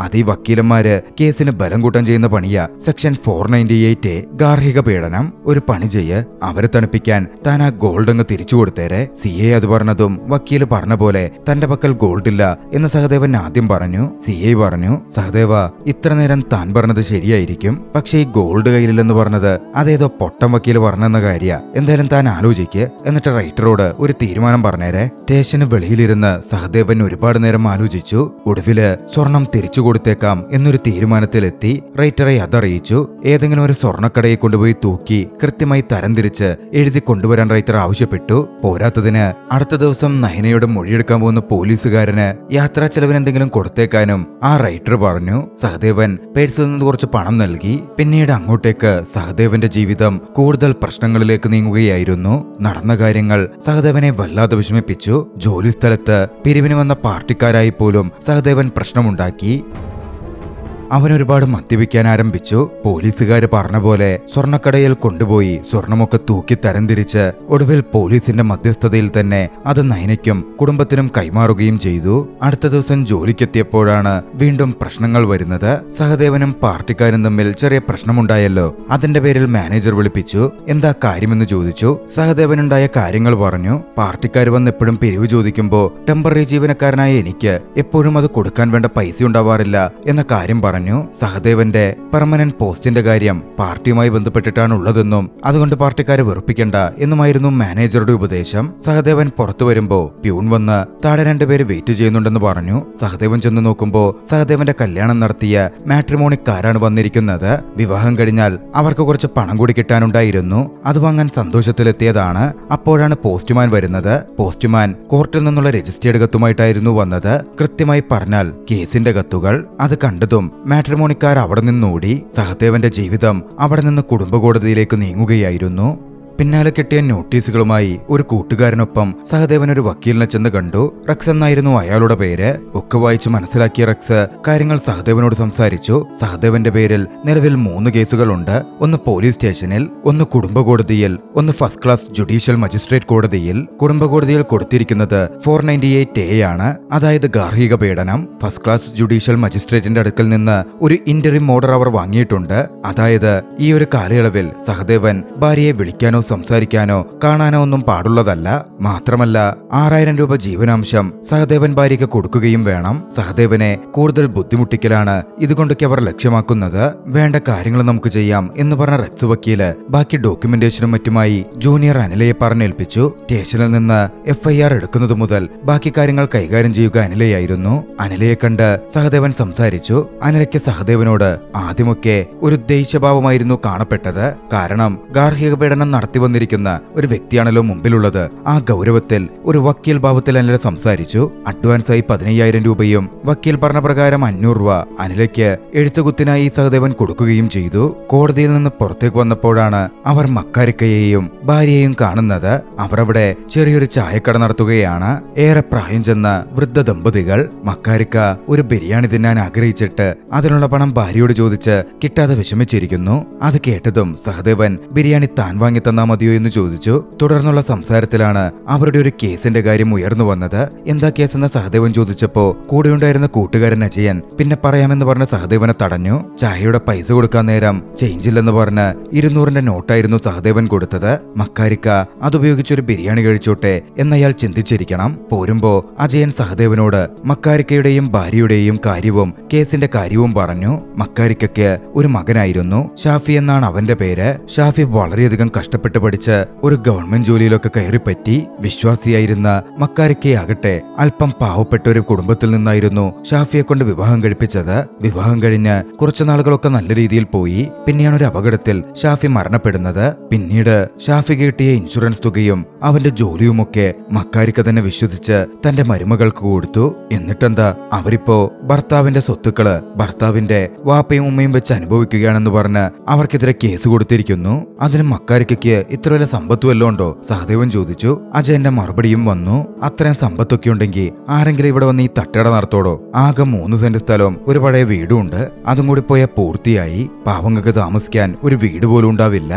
S1: അത് ഈ വക്കീലന്മാര് കേസിന് ബലം കൂട്ടാൻ ചെയ്യുന്ന പണിയാ. സെക്ഷൻ 498 ഗാർഹിക പീഡനം. ഒരു പണി ചെയ്യ്, അവരെ തണുപ്പിക്കാൻ താൻ ആ ഗോൾഡ് അങ്ങ് തിരിച്ചു കൊടുത്തേരെ. സിഐ അത് പറഞ്ഞതും വക്കീല് പറഞ്ഞ പോലെ തന്റെ പക്കൽ ഗോൾഡ് ഇല്ല എന്ന് സഹദേവൻ ആദ്യം പറഞ്ഞു. സിഐ പറഞ്ഞു, സഹദേവ, ഇത്ര നേരം താൻ പറഞ്ഞത് ശരിയായിരിക്കും, പക്ഷേ ഈ ഗോൾഡ് കയ്യിലില്ലെന്ന് പറഞ്ഞത് അതേതോ പൊട്ടം വക്കീല് പറഞ്ഞെന്ന കാര്യ. എന്തായാലും താൻ ആലോചിക്ക്, എന്നിട്ട് റൈറ്ററോട് ഒരു തീരുമാനം പറഞ്ഞേരെ. സ്റ്റേഷന് വെളിയിലിരുന്ന് സഹദേവൻ ഒരുപാട് നേരം ആലോചിച്ചു. ഒടുവില് സ്വർണം തിരിച്ചു കൊടുത്തേക്കാം എന്നൊരു തീരുമാനത്തിലെത്തി. റൈറ്ററെ അതറിയിച്ചു. ഏതെങ്കിലും ഒരു സ്വർണ്ണക്കടയെ കൊണ്ടുപോയി തൂക്കി കൃത്യമായി തരംതിരിച്ച് എഴുതി കൊണ്ടുവരാൻ റൈറ്റർ ആവശ്യപ്പെട്ടു. പോരാത്തതിന് അടുത്ത ദിവസം നയനയുടെ മൊഴിയെടുക്കാൻ പോകുന്ന പോലീസുകാരന് യാത്രാ ചെലവിന് എന്തെങ്കിലും കൊടുത്തേക്കാനും ആ റൈറ്റർ പറഞ്ഞു. സഹദേവൻ പേഴ്സിൽ നിന്ന് കുറച്ച് പണം നൽകി. പിന്നീട് അങ്ങോട്ടേക്ക് സഹദേവന്റെ ജീവിതം കൂടുതൽ പ്രശ്നങ്ങളിലേക്ക് നീങ്ങുകയായിരുന്നു. നടന്ന കാര്യങ്ങൾ സഹദേവനെ വല്ലാതെ വിഷമിപ്പിച്ചു. ജോലി സ്ഥലത്ത് പിരിവിന് വന്ന പാർട്ടിക്കാരായി പോലും സഹദേവൻ പ്രശ്നമുണ്ടാക്കി. അവൻ ഒരുപാട് മദ്യപിക്കാൻ ആരംഭിച്ചു. പോലീസുകാര് പറഞ്ഞ പോലെ സ്വർണ്ണക്കടയിൽ കൊണ്ടുപോയി സ്വർണമൊക്കെ തൂക്കി തരംതിരിച്ച് ഒടുവിൽ പോലീസിന്റെ മധ്യസ്ഥതയിൽ തന്നെ അത് നയനയ്ക്കും കുടുംബത്തിനും കൈമാറുകയും ചെയ്തു. അടുത്ത ദിവസം ജോലിക്കെത്തിയപ്പോഴാണ് വീണ്ടും പ്രശ്നങ്ങൾ വരുന്നത്. സഹദേവനും പാർട്ടിക്കാരും തമ്മിൽ ചെറിയ പ്രശ്നമുണ്ടായല്ലോ. അതിന്റെ പേരിൽ മാനേജർ വിളിപ്പിച്ചു. എന്താ കാര്യമെന്ന് ചോദിച്ചു. സഹദേവനുണ്ടായ കാര്യങ്ങൾ പറഞ്ഞു. പാർട്ടിക്കാർ വന്ന് എപ്പോഴും പിരിവ് ചോദിക്കുമ്പോ ടെമ്പററി ജീവനക്കാരനായ എനിക്ക് എപ്പോഴും അത് കൊടുക്കാൻ വേണ്ട പൈസ ഉണ്ടാവാറില്ല എന്ന കാര്യം പറഞ്ഞു. സഹദേവന്റെ പെർമനന്റ് പോസ്റ്റിന്റെ കാര്യം പാർട്ടിയുമായി ബന്ധപ്പെട്ടിട്ടാണ് ഉള്ളതെന്നും അതുകൊണ്ട് പാർട്ടിക്കാരെ വെറുപ്പിക്കണ്ട എന്നുമായിരുന്നു മാനേജറുടെ ഉപദേശം. സഹദേവൻ പുറത്തു വരുമ്പോ പ്യൂൺ വന്ന് താഴെ 2 പേര് വെയിറ്റ് ചെയ്യുന്നുണ്ടെന്ന് പറഞ്ഞു. സഹദേവൻ ചെന്ന് നോക്കുമ്പോ സഹദേവന്റെ കല്യാണം നടത്തിയ മാട്രിമോണിക്കാരാണ് വന്നിരിക്കുന്നത്. വിവാഹം കഴിഞ്ഞാൽ അവർക്ക് കുറച്ച് പണം കൂടി കിട്ടാനുണ്ടായിരുന്നു. അത് വാങ്ങാൻ സന്തോഷത്തിലെത്തിയതാണ്. അപ്പോഴാണ് പോസ്റ്റ്മാൻ വരുന്നത്. പോസ്റ്റ്മാൻ കോർട്ടിൽ നിന്നുള്ള രജിസ്റ്റേർഡ് കത്തുമായിട്ടായിരുന്നു വന്നത്. കൃത്യമായി പറഞ്ഞാൽ കേസിന്റെ കത്തുകൾ. അത് കണ്ടതും മാട്രിമോണിക്കാർ അവിടെ നിന്നോടി. സഹദേവന്റെ ജീവിതം അവിടെ നിന്ന് കുടുംബകോടതിയിലേക്ക് നീങ്ങുകയായിരുന്നു. പിന്നാലെ കിട്ടിയ നോട്ടീസുകളുമായി ഒരു കൂട്ടുകാരനൊപ്പം സഹദേവൻ ഒരു വക്കീലിനെ ചെന്ന് കണ്ടു. റക്സ് എന്നായിരുന്നു അയാളുടെ പേര്. ഒക്കെ വായിച്ചു മനസ്സിലാക്കിയ റക്സ് കാര്യങ്ങൾ സഹദേവനോട് സംസാരിച്ചു. സഹദേവന്റെ പേരിൽ നിലവിൽ 3 കേസുകളുണ്ട്. ഒന്ന് പോലീസ് സ്റ്റേഷനിൽ, ഒന്ന് കുടുംബകോടതിയിൽ, ഒന്ന് ഫസ്റ്റ് ക്ലാസ് ജുഡീഷ്യൽ മജിസ്ട്രേറ്റ് കോടതിയിൽ. കുടുംബകോടതിയിൽ കൊടുത്തിരിക്കുന്നത് 498A ആണ്, അതായത് ഗാർഹിക പീഡനം. ഫസ്റ്റ് ക്ലാസ് ജുഡീഷ്യൽ മജിസ്ട്രേറ്റിന്റെ അടുക്കൽ നിന്ന് ഒരു ഇന്ററിം ഓർഡർ അവർ വാങ്ങിയിട്ടുണ്ട്. അതായത് ഈ ഒരു കാലയളവിൽ സഹദേവൻ ഭാര്യയെ വിളിക്കാനോ സംസാരിക്കാനോ കാണാനോ ഒന്നും പാടുള്ളതല്ല. മാത്രമല്ല 6000 രൂപ ജീവനാംശം സഹദേവൻ ഭാര്യയ്ക്ക് കൊടുക്കുകയും വേണം. സഹദേവനെ കൂടുതൽ ബുദ്ധിമുട്ടിക്കലാണ് ഇതുകൊണ്ടൊക്കെ അവർ ലക്ഷ്യമാക്കുന്നത്. വേണ്ട കാര്യങ്ങൾ നമുക്ക് ചെയ്യാം എന്ന് പറഞ്ഞ റക്സ് വക്കീല് ബാക്കി ഡോക്യുമെന്റേഷനും മറ്റുമായി ജൂനിയർ അനിലയെ പറഞ്ഞേൽപ്പിച്ചു. സ്റ്റേഷനിൽ നിന്ന് FIR എടുക്കുന്നത് മുതൽ ബാക്കി കാര്യങ്ങൾ കൈകാര്യം ചെയ്യുക അനിലയായിരുന്നു. അനിലയെ കണ്ട് സഹദേവൻ സംസാരിച്ചു. അനിലയ്ക്ക് സഹദേവനോട് ആദ്യമൊക്കെ ഒരു ദേഷ്യഭാവമായിരുന്നു കാണപ്പെട്ടത്. കാരണം ഗാർഹിക പീഡനം നടത്തി വന്നിരിക്കുന്ന ഒരു വ്യക്തിയാണല്ലോ മുമ്പിലുള്ളത്. ആ ഗൗരവത്തിൽ ഒരു വക്കീൽ ഭാവത്തിൽ അനില സംസാരിച്ചു. അഡ്വാൻസായി 15000 രൂപയും വക്കീൽ പറഞ്ഞ പ്രകാരം 500 രൂപ അനിലയ്ക്ക് എഴുത്തുകുത്തിനായി സഹദേവൻ കൊടുക്കുകയും ചെയ്തു. കോടതിയിൽ നിന്ന് പുറത്തേക്ക് വന്നപ്പോഴാണ് അവർ മക്കാരിക്കയെയും ഭാര്യയെയും കാണുന്നത്. അവർ അവിടെ ചെറിയൊരു ചായക്കട നടത്തുകയാണ്. ഏറെ പ്രായം ചെന്ന വൃദ്ധ ദമ്പതികൾ. മക്കാരിക്ക ഒരു ബിരിയാണി തിന്നാൻ ആഗ്രഹിച്ചിട്ട് അതിനുള്ള പണം ഭാര്യയോട് ചോദിച്ച് കിട്ടാതെ വിഷമിച്ചിരിക്കുന്നു. അത് കേട്ടതും സഹദേവൻ ബിരിയാണി താൻ വാങ്ങി തന്നാ മതിയോ എന്ന് ചോദിച്ചു. തുടർന്നുള്ള സംസാരത്തിലാണ് അവരുടെ ഒരു കേസിന്റെ കാര്യം ഉയർന്നു വന്നത്. എന്താ കേസെന്ന് സഹദേവൻ ചോദിച്ചപ്പോ കൂടെയുണ്ടായിരുന്ന കൂട്ടുകാരൻ അജയൻ പിന്നെ പറയാമെന്ന് പറഞ്ഞ സഹദേവനെ തടഞ്ഞു. ചായയുടെ പൈസ കൊടുക്കാൻ നേരം ചേഞ്ചില്ലെന്ന് പറഞ്ഞ് 200ന്റെ നോട്ടായിരുന്നു സഹദേവൻ കൊടുത്തത്. മക്കാരിക്ക അതുപയോഗിച്ചൊരു ബിരിയാണി കഴിച്ചോട്ടെ എന്നയാൾ ചിന്തിച്ചിരിക്കണം. പോരുമ്പോ അജയൻ സഹദേവനോട് മക്കാരിക്കയുടെയും ഭാര്യയുടെയും കാര്യവും കേസിന്റെ കാര്യവും പറഞ്ഞു. മക്കാരിക്കയ്ക്ക് ഒരു മകനായിരുന്നു, ഷാഫി എന്നാണ് അവന്റെ പേര്. ഷാഫി വളരെയധികം കഷ്ടപ്പെട്ട് കഷ്ടപ്പെട്ട് പഠിച്ച് ഒരു ഗവൺമെന്റ് ജോലിയിലൊക്കെ കയറിപ്പറ്റി. വിശ്വാസിയായിരുന്ന മക്കാരിക്കയാകട്ടെ അല്പം പാവപ്പെട്ട ഒരു കുടുംബത്തിൽ നിന്നായിരുന്നു ഷാഫിയെ കൊണ്ട് വിവാഹം കഴിപ്പിച്ചത്. വിവാഹം കഴിഞ്ഞ് കുറച്ചു നാളുകളൊക്കെ നല്ല രീതിയിൽ പോയി. പിന്നെയാണ് ഒരു അപകടത്തിൽ ഷാഫി മരണപ്പെടുന്നത്. പിന്നീട് ഷാഫിക്ക് കിട്ടിയ ഇൻഷുറൻസ് തുകയും അവന്റെ ജോലിയുമൊക്കെ മക്കാരിക്ക തന്നെ വിശ്വസിച്ച് തന്റെ മരുമകൾക്ക് കൊടുത്തു. എന്നിട്ടെന്താ, അവരിപ്പോ ഭർത്താവിന്റെ സ്വത്തുക്കള് ഭർത്താവിന്റെ വാപ്പയും ഉമ്മയും വെച്ച് അനുഭവിക്കുകയാണെന്ന് പറഞ്ഞ് അവർക്കെതിരെ കേസ് കൊടുത്തിരിക്കുന്നു. അതിന് മക്കാരിക്കയ്ക്ക് ഇത്ര വലിയ സമ്പത്ത് വല്ലതും ഉണ്ടോ? സഹദേവൻ ചോദിച്ചു. അജയന്റെ മറുപടിയും വന്നു. അത്രയും സമ്പത്തൊക്കെ ഉണ്ടെങ്കിൽ ആരെങ്കിലും ഇവിടെ വന്ന് ഈ തട്ടട നടത്തോടോ? ആകെ 3 സെന്റ് സ്ഥലവും ഒരു പഴയ വീടും ഉണ്ട്. അതും കൂടി പോയാൽ പൂർത്തിയായി. പാവങ്ങൾക്ക് താമസിക്കാൻ ഒരു വീട് പോലും ഉണ്ടാവില്ല.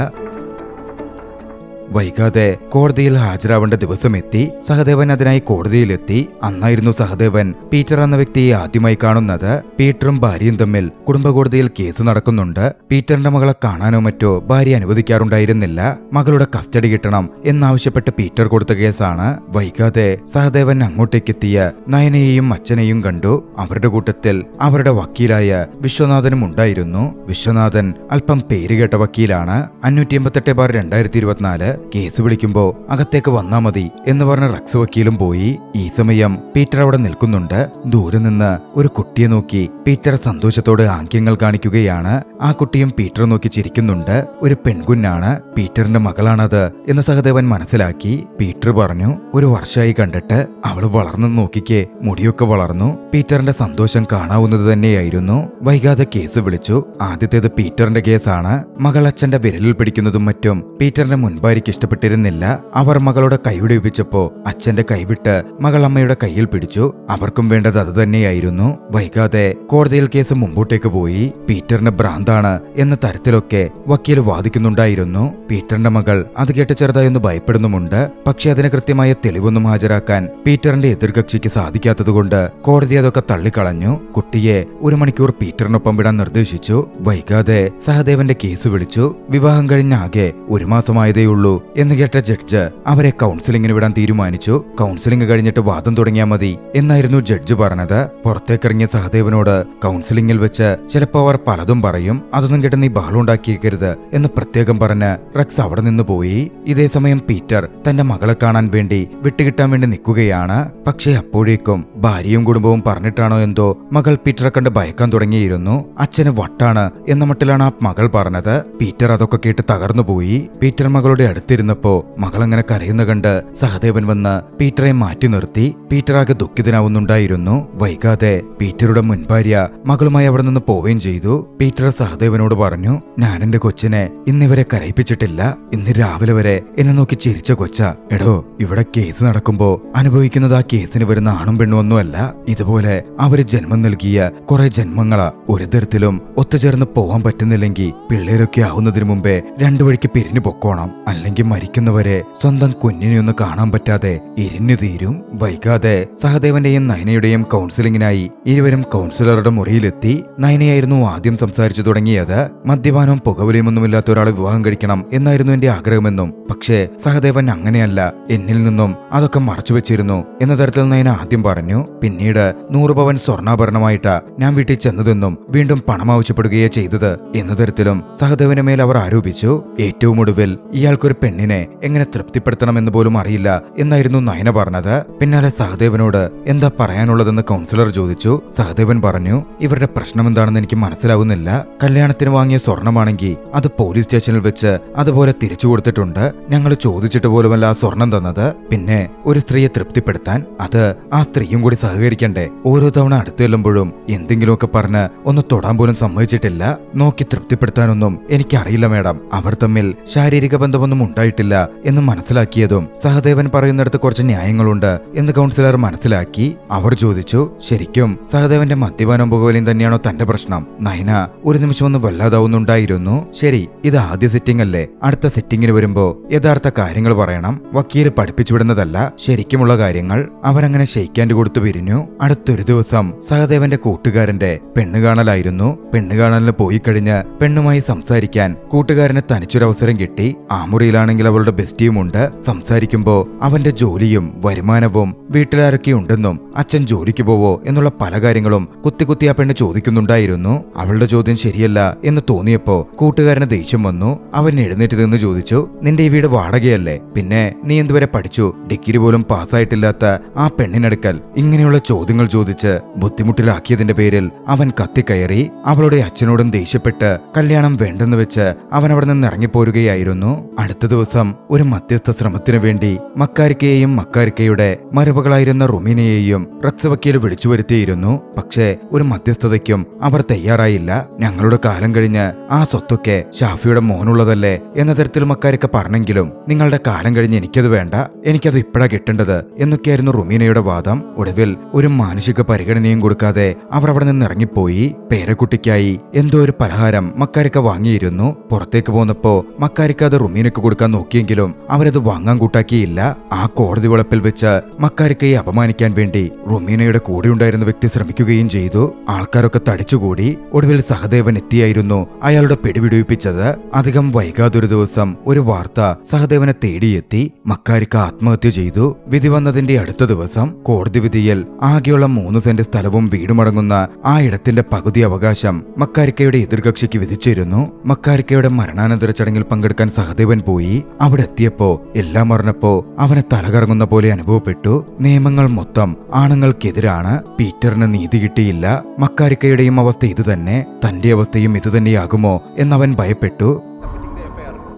S1: വൈകാതെ കോടതിയിൽ ഹാജരാവേണ്ട ദിവസം എത്തി. സഹദേവൻ അതിനായി കോടതിയിലെത്തി. അന്നായിരുന്നു സഹദേവൻ പീറ്റർ എന്ന വ്യക്തിയെ ആദ്യമായി കാണുന്നത്. പീറ്ററും ഭാര്യയും തമ്മിൽ കുടുംബ കോടതിയിൽ കേസ് നടക്കുന്നുണ്ട്. പീറ്ററിന്റെ മകളെ കാണാനോ മറ്റോ ഭാര്യ അനുവദിക്കാറുണ്ടായിരുന്നില്ല. മകളുടെ കസ്റ്റഡി കിട്ടണം എന്നാവശ്യപ്പെട്ട് പീറ്റർ കൊടുത്ത കേസാണ്. വൈകാതെ സഹദേവൻ അങ്ങോട്ടേക്കെത്തിയ നയനയെയും അച്ഛനെയും കണ്ടു. അവരുടെ കൂട്ടത്തിൽ അവരുടെ വക്കീലായ വിശ്വനാഥനും ഉണ്ടായിരുന്നു. വിശ്വനാഥൻ അല്പം പേരുകേട്ട വക്കീലാണ്. 588/2024 കേസ് വിളിക്കുമ്പോ അകത്തേക്ക് വന്നാ മതി എന്ന് പറഞ്ഞ റക്സ് വക്കീലും പോയി. ഈ സമയം പീറ്റർ അവിടെ നിൽക്കുന്നുണ്ട്. ദൂരെ നിന്ന് ഒരു കുട്ടിയെ നോക്കി പീറ്റർ സന്തോഷത്തോടെ ആംഗ്യങ്ങൾ കാണിക്കുകയാണ്. ആ കുട്ടിയും പീറ്റർ നോക്കി ചിരിക്കുന്നുണ്ട്. ഒരു പെൺകുഞ്ഞാണ്, പീറ്ററിന്റെ മകളാണത് എന്ന് സഹദേവൻ മനസ്സിലാക്കി. പീറ്റർ പറഞ്ഞു, 1 വർഷമായി കണ്ടിട്ട്. അവള് വളർന്നു നോക്കിക്കേ, മുടിയൊക്കെ വളർന്നു. പീറ്ററിന്റെ സന്തോഷം കാണാവുന്നത് തന്നെയായിരുന്നു. വൈകാതെ കേസ് വിളിച്ചു. ആദ്യത്തേത് പീറ്ററിന്റെ കേസാണ്. മകൾ അച്ഛന്റെ വിരലിൽ പിടിക്കുന്നതും മറ്റും പീറ്ററിന്റെ മുൻപായിരിക്കും ഇഷ്ടപ്പെട്ടിരുന്നില്ല. അവർ മകളുടെ കൈവിടിപ്പിച്ചപ്പോ അച്ഛന്റെ കൈവിട്ട് മകൾ അമ്മയുടെ കയ്യിൽ പിടിച്ചു. അവർക്കും വേണ്ടത് അത് തന്നെയായിരുന്നു. വൈകാതെ കോടതിയിൽ കേസ് മുമ്പോട്ടേക്ക് പോയി. പീറ്ററിന് ഭ്രാന്താണ് എന്ന തരത്തിലൊക്കെ വക്കീൽ വാദിക്കുന്നുണ്ടായിരുന്നു. പീറ്ററിന്റെ മകൾ അത് കേട്ട് ചെറുതായൊന്ന് ഭയപ്പെടുന്നുമുണ്ട്. പക്ഷെ അതിന് കൃത്യമായ തെളിവൊന്നും ഹാജരാക്കാൻ പീറ്ററിന്റെ എതിർകക്ഷിക്ക് സാധിക്കാത്തതുകൊണ്ട് കോടതി അതൊക്കെ തള്ളിക്കളഞ്ഞു. കുട്ടിയെ 1 മണിക്കൂർ പീറ്ററിനൊപ്പം വിടാൻ നിർദ്ദേശിച്ചു. വൈകാതെ സഹദേവന്റെ കേസ് വിളിച്ചു. വിവാഹം കഴിഞ്ഞ ആകെ 1 മാസമായതേയുള്ളൂ എന്ന് കേട്ട ജഡ്ജ് അവരെ കൗൺസിലിംഗിന് വിടാൻ തീരുമാനിച്ചു. കൗൺസിലിംഗ് കഴിഞ്ഞിട്ട് വാദം തുടങ്ങിയാൽ മതി എന്നായിരുന്നു ജഡ്ജ് പറഞ്ഞത്. പുറത്തേക്കിറങ്ങിയ സഹദേവനോട് കൗൺസിലിംഗിൽ വെച്ച് ചിലപ്പോൾ അവർ പലതും പറയും, അതൊന്നും കേട്ട് നീ ബഹളം ഉണ്ടാക്കിയേക്കരുത് എന്ന് പ്രത്യേകം പറഞ്ഞ് റക്സ് അവിടെ നിന്ന് പോയി. ഇതേ സമയം പീറ്റർ തന്റെ മകളെ കാണാൻ വേണ്ടി വിട്ടുകിട്ടാൻ വേണ്ടി നിൽക്കുകയാണ്. പക്ഷേ അപ്പോഴേക്കും ഭാര്യയും കുടുംബവും പറഞ്ഞിട്ടാണോ എന്തോ മകൾ പീറ്ററെ കണ്ട് ഭയക്കാൻ തുടങ്ങിയിരുന്നു. അച്ഛന് വട്ടാണ് എന്ന മട്ടിലാണ് ആ മകൾ പറഞ്ഞത്. പീറ്റർ അതൊക്കെ കേട്ട് തകർന്നുപോയി. പീറ്റർ മകളുടെ അടുത്തിരുന്നപ്പോ മകളങ്ങനെ കരയുന്ന കണ്ട് സഹദേവൻ വന്ന് പീറ്ററെ മാറ്റി നിർത്തി. പീറ്റർ ആകെ ദുഃഖിതനാവുന്നുണ്ടായിരുന്നു. വൈകാതെ പീറ്ററുടെ മുൻഭാര്യ മകളുമായി അവിടെ നിന്ന് പോവുകയും ചെയ്തു. പീറ്റർ സഹദേവനോട് പറഞ്ഞു, ഞാൻ എന്റെ കൊച്ചിനെ ഇന്നിവരെ കരയിപ്പിച്ചിട്ടില്ല. ഇന്ന് രാവിലെ വരെ എന്നെ നോക്കി ചിരിച്ച കൊച്ച. എടോ, ഇവിടെ കേസ് നടക്കുമ്പോ അനുഭവിക്കുന്നത് ആ കേസിന് വരുന്ന ആണും പെണ്ണും ഒന്നുമല്ല. ഇതുപോലെ അവര് ജന്മം നൽകിയ കുറെ ജന്മങ്ങളാ. ഒരു തരത്തിലും ഒത്തുചേർന്ന് പോവാൻ പറ്റുന്നില്ലെങ്കിൽ പിള്ളേരൊക്കെ ആവുന്നതിന് മുമ്പേ 2 വഴിക്ക് പിരിഞ്ഞു പൊക്കോണം. അല്ലെങ്കിൽ മരിക്കുന്നവരെ സ്വന്തം കുഞ്ഞിനെയൊന്ന് കാണാൻ പറ്റാതെ ഇരിഞ്ഞു തീരും. വൈകാതെ സഹദേവന്റെയും നയനയുടെയും കൗൺസിലിംഗിനായി ഇരുവരും കൗൺസിലറുടെ മുറിയിലെത്തി. നയനയായിരുന്നു ആദ്യം സംസാരിച്ചു തുടങ്ങിയത്. മദ്യപാനവും പുകവലിയുമൊന്നുമില്ലാത്ത ഒരാളെ വിവാഹം കഴിക്കണം എന്നായിരുന്നു എന്റെ ആഗ്രഹമെന്നും, പക്ഷേ സഹദേവൻ അങ്ങനെയല്ല, എന്നിൽ നിന്നും അതൊക്കെ മറച്ചുവെച്ചിരുന്നു എന്ന തരത്തിൽ നയന ആദ്യം പറഞ്ഞു. പിന്നീട് 100 പവൻ സ്വർണ്ണാഭരണമായിട്ടാ ഞാൻ വീട്ടിൽ ചെന്നതെന്നും വീണ്ടും പണം ആവശ്യപ്പെടുകയേ ചെയ്തത് എന്ന തരത്തിലും സഹദേവന് മേൽ അവർ ആരോപിച്ചു. ഏറ്റവും ഒടുവിൽ ഇയാൾക്കൊരു പെണ്ണിനെ എങ്ങനെ തൃപ്തിപ്പെടുത്തണമെന്ന് പോലും അറിയില്ല എന്നായിരുന്നു നയന പറഞ്ഞത്. പിന്നാലെ സഹദേവനോട് എന്താ പറയാനുള്ളതെന്ന് കൗൺസിലർ ചോദിച്ചു. സഹദേവൻ പറഞ്ഞു, ഇവരുടെ പ്രശ്നം എന്താണെന്ന് എനിക്ക് മനസ്സിലാവുന്നില്ല. കല്യാണത്തിന് വാങ്ങിയ സ്വർണമാണെങ്കിൽ അത് പോലീസ് സ്റ്റേഷനിൽ വെച്ച് അതുപോലെ തിരിച്ചു കൊടുത്തിട്ടുണ്ട്. ഞങ്ങൾ ചോദിച്ചിട്ട് പോലുമല്ല ആ സ്വർണം തന്നത്. പിന്നെ ഒരു സ്ത്രീയെ തൃപ്തിപ്പെടുത്താൻ അത് ആ സ്ത്രീയും കൂടി സഹകരിക്കണ്ടേ? ഓരോ തവണ അടുത്ത് ചെല്ലുമ്പോഴും എന്തെങ്കിലുമൊക്കെ പറഞ്ഞ് ഒന്ന് തൊടാൻ പോലും സമ്മതിച്ചിട്ടില്ല. നോക്കി തൃപ്തിപ്പെടുത്താനൊന്നും എനിക്കറിയില്ല മേഡം. അവർ തമ്മിൽ ശാരീരിക ബന്ധമൊന്നും ഉണ്ടായിട്ടില്ല എന്ന് മനസ്സിലാക്കിയതും സഹദേവൻ പറയുന്നിടത്ത് കുറച്ച് ന്യായങ്ങളുണ്ട് എന്ന് കൗൺസിലർ മനസ്സിലാക്കി. അവർ ചോദിച്ചു, ശരിക്കും സഹദേവന്റെ മദ്യപാനം പുകവലിയും തന്നെയാണോ തന്റെ പ്രശ്നം? നയന ഒരു നിമിഷം ഒന്ന് വല്ലാതാവുന്നുണ്ടായിരുന്നു. ശരി, ഇത് ആദ്യ സിറ്റിംഗ് അല്ലേ, അടുത്ത സിറ്റിംഗിന് വരുമ്പോ യഥാർത്ഥ കാര്യങ്ങൾ പറയണം. വക്കീല് പഠിപ്പിച്ചു വിടുന്നതല്ല, ശരിക്കുമുള്ള കാര്യങ്ങൾ. അവരങ്ങനെ ഷെയ്ക്കാൻഡ് കൊടുത്തു പിരിഞ്ഞു. അടുത്തൊരു ദിവസം സഹദേവന്റെ കൂട്ടുകാരന്റെ പെണ്ണുകാണലായിരുന്നു. പെണ്ണുകാണലിന് പോയി കഴിഞ്ഞ് പെണ്ണുമായി സംസാരിക്കാൻ കൂട്ടുകാരന് തനിച്ചൊരവസരം കിട്ടി. ആ മുറിയിലാണെങ്കിൽ അവളുടെ ബെസ്റ്റിയുമുണ്ട്. സംസാരിക്കുമ്പോ അവന്റെ ജോലിയും വരുമാനവും വീട്ടിലാരൊക്കെ ഉണ്ടെന്നും അച്ഛൻ ജോലിക്ക് പോവോ എന്നുള്ള പല കാര്യങ്ങളും കുത്തി ആ പെണ്ണ് ചോദിക്കുന്നുണ്ടായിരുന്നു. അവളുടെ ചോദ്യം ശരിയല്ല എന്ന് തോന്നിയപ്പോ കൂട്ടുകാരന് ദേഷ്യം വന്നു. അവൻ എഴുന്നേറ്റ് നിന്ന് ചോദിച്ചു, നിന്റെ ഈ വീട് വാടകയല്ലേ? പിന്നെ നീ എന്തുവരെ പഠിച്ചു? ഡിഗ്രി പോലും പാസ്സായിട്ടില്ലാത്ത ആ പെണ്ണിനടുക്കൽ ഇങ്ങനെയുള്ള ചോദ്യങ്ങൾ ചോദിച്ച് ബുദ്ധിമുട്ടിലാക്കിയതിന്റെ പേരിൽ അവൻ കത്തിക്കയറി. അവളുടെ അച്ഛനോടും ദേഷ്യപ്പെട്ട് കല്യാണം വേണ്ടെന്ന് വെച്ച് അവൻ അവിടെ നിന്ന് ഇറങ്ങിപ്പോരുകയായിരുന്നു. അടുത്ത ദിവസം ഒരു മധ്യസ്ഥ ശ്രമത്തിനു വേണ്ടി മക്കാരിക്കയെയും മക്കാരിക്കയുടെ മരുമകളായിരുന്ന റുമീനയെയും റക്സ് വക്കീൽ വിളിച്ചു വരുത്തിയിരുന്നു. പക്ഷേ ഒരു മധ്യസ്ഥതയ്ക്കും അവർ തയ്യാറായില്ല. ഞങ്ങളുടെ കാലം കഴിഞ്ഞ് ആ സ്വത്തൊക്കെ ഷാഫിയുടെ മോനുള്ളതല്ലേ എന്ന തരത്തിൽ മക്കാരിക്ക പറഞ്ഞെങ്കിലും നിങ്ങളുടെ കാലം കഴിഞ്ഞ് എനിക്കത് വേണ്ട, എനിക്കത് ഇപ്പോഴാ കിട്ടേണ്ടത് എന്നൊക്കെയായിരുന്നു റുമീനയുടെ വാദം. ഒടുവിൽ ഒരു മാനുഷിക പരിഗണനയും കൊടുക്കാതെ അവർ അവിടെ നിന്ന് ഇറങ്ങിപ്പോയി. പേരക്കുട്ടിക്കായി എന്തോ ഒരു പലഹാരം മക്കാരിക്ക വാങ്ങിയിരുന്നു. പുറത്തേക്ക് പോന്നപ്പോ മക്കാരിക്ക അത് റുമീനക്ക് കൊടുക്കാൻ നോക്കിയെങ്കിലും അവരത് വാങ്ങാൻ കൂട്ടാക്കിയില്ല. ആ കോടതി വളപ്പിൽ വെച്ച് മക്കാരിക്കയെ അപമാനിക്കാൻ വേണ്ടി റുമീനയുടെ കൂടെ ഉണ്ടായിരുന്ന വ്യക്തി ശ്രമിക്കുകയും ചെയ്തു. ആൾക്കാരൊക്കെ തടിച്ചുകൂടി. ഒടുവിൽ സഹദേവൻ എത്തിയായിരുന്നു അയാളുടെ പിടിവിടുവിപ്പിച്ചത്. അധികം വൈകാതൊരു ദിവസം ഒരു വാർത്ത സഹദേവനെ തേടിയെത്തി. മക്കാരിക്ക ആത്മഹത്യ ചെയ്തു. വിധി വന്നതിന്റെ അടുത്ത ദിവസം കോടതി വിധിയിൽ ആകെയുള്ള 3 സെന്റ് സ്ഥലവും വീടുമടങ്ങുന്ന ആ ഇടത്തിന്റെ പകുതി അവകാശം മക്കാരിക്കയുടെ എതിർകക്ഷിക്ക് വിധിച്ചിരുന്നു. മക്കാരിക്കയുടെ മരണാനന്തര ചടങ്ങിൽ പങ്കെടുക്കാൻ സഹദേവൻ പോയി. അവിടെ എത്തിയപ്പോ എല്ലാം അറിഞ്ഞപ്പോ അവന് തലകറങ്ങുന്ന പോലെ അനുഭവപ്പെട്ടു. നിയമങ്ങൾ മൊത്തം ആണുങ്ങൾക്കെതിരാണ്. പീറ്ററിന് നീതി കിട്ടിയില്ല. മക്കാരിക്കയുടെയും അവസ്ഥ ഇതുതന്നെ, തന്റെ അവസ്ഥയും ഇതുതന്നെയാകുമോ എന്നവൻ ഭയപ്പെട്ടു.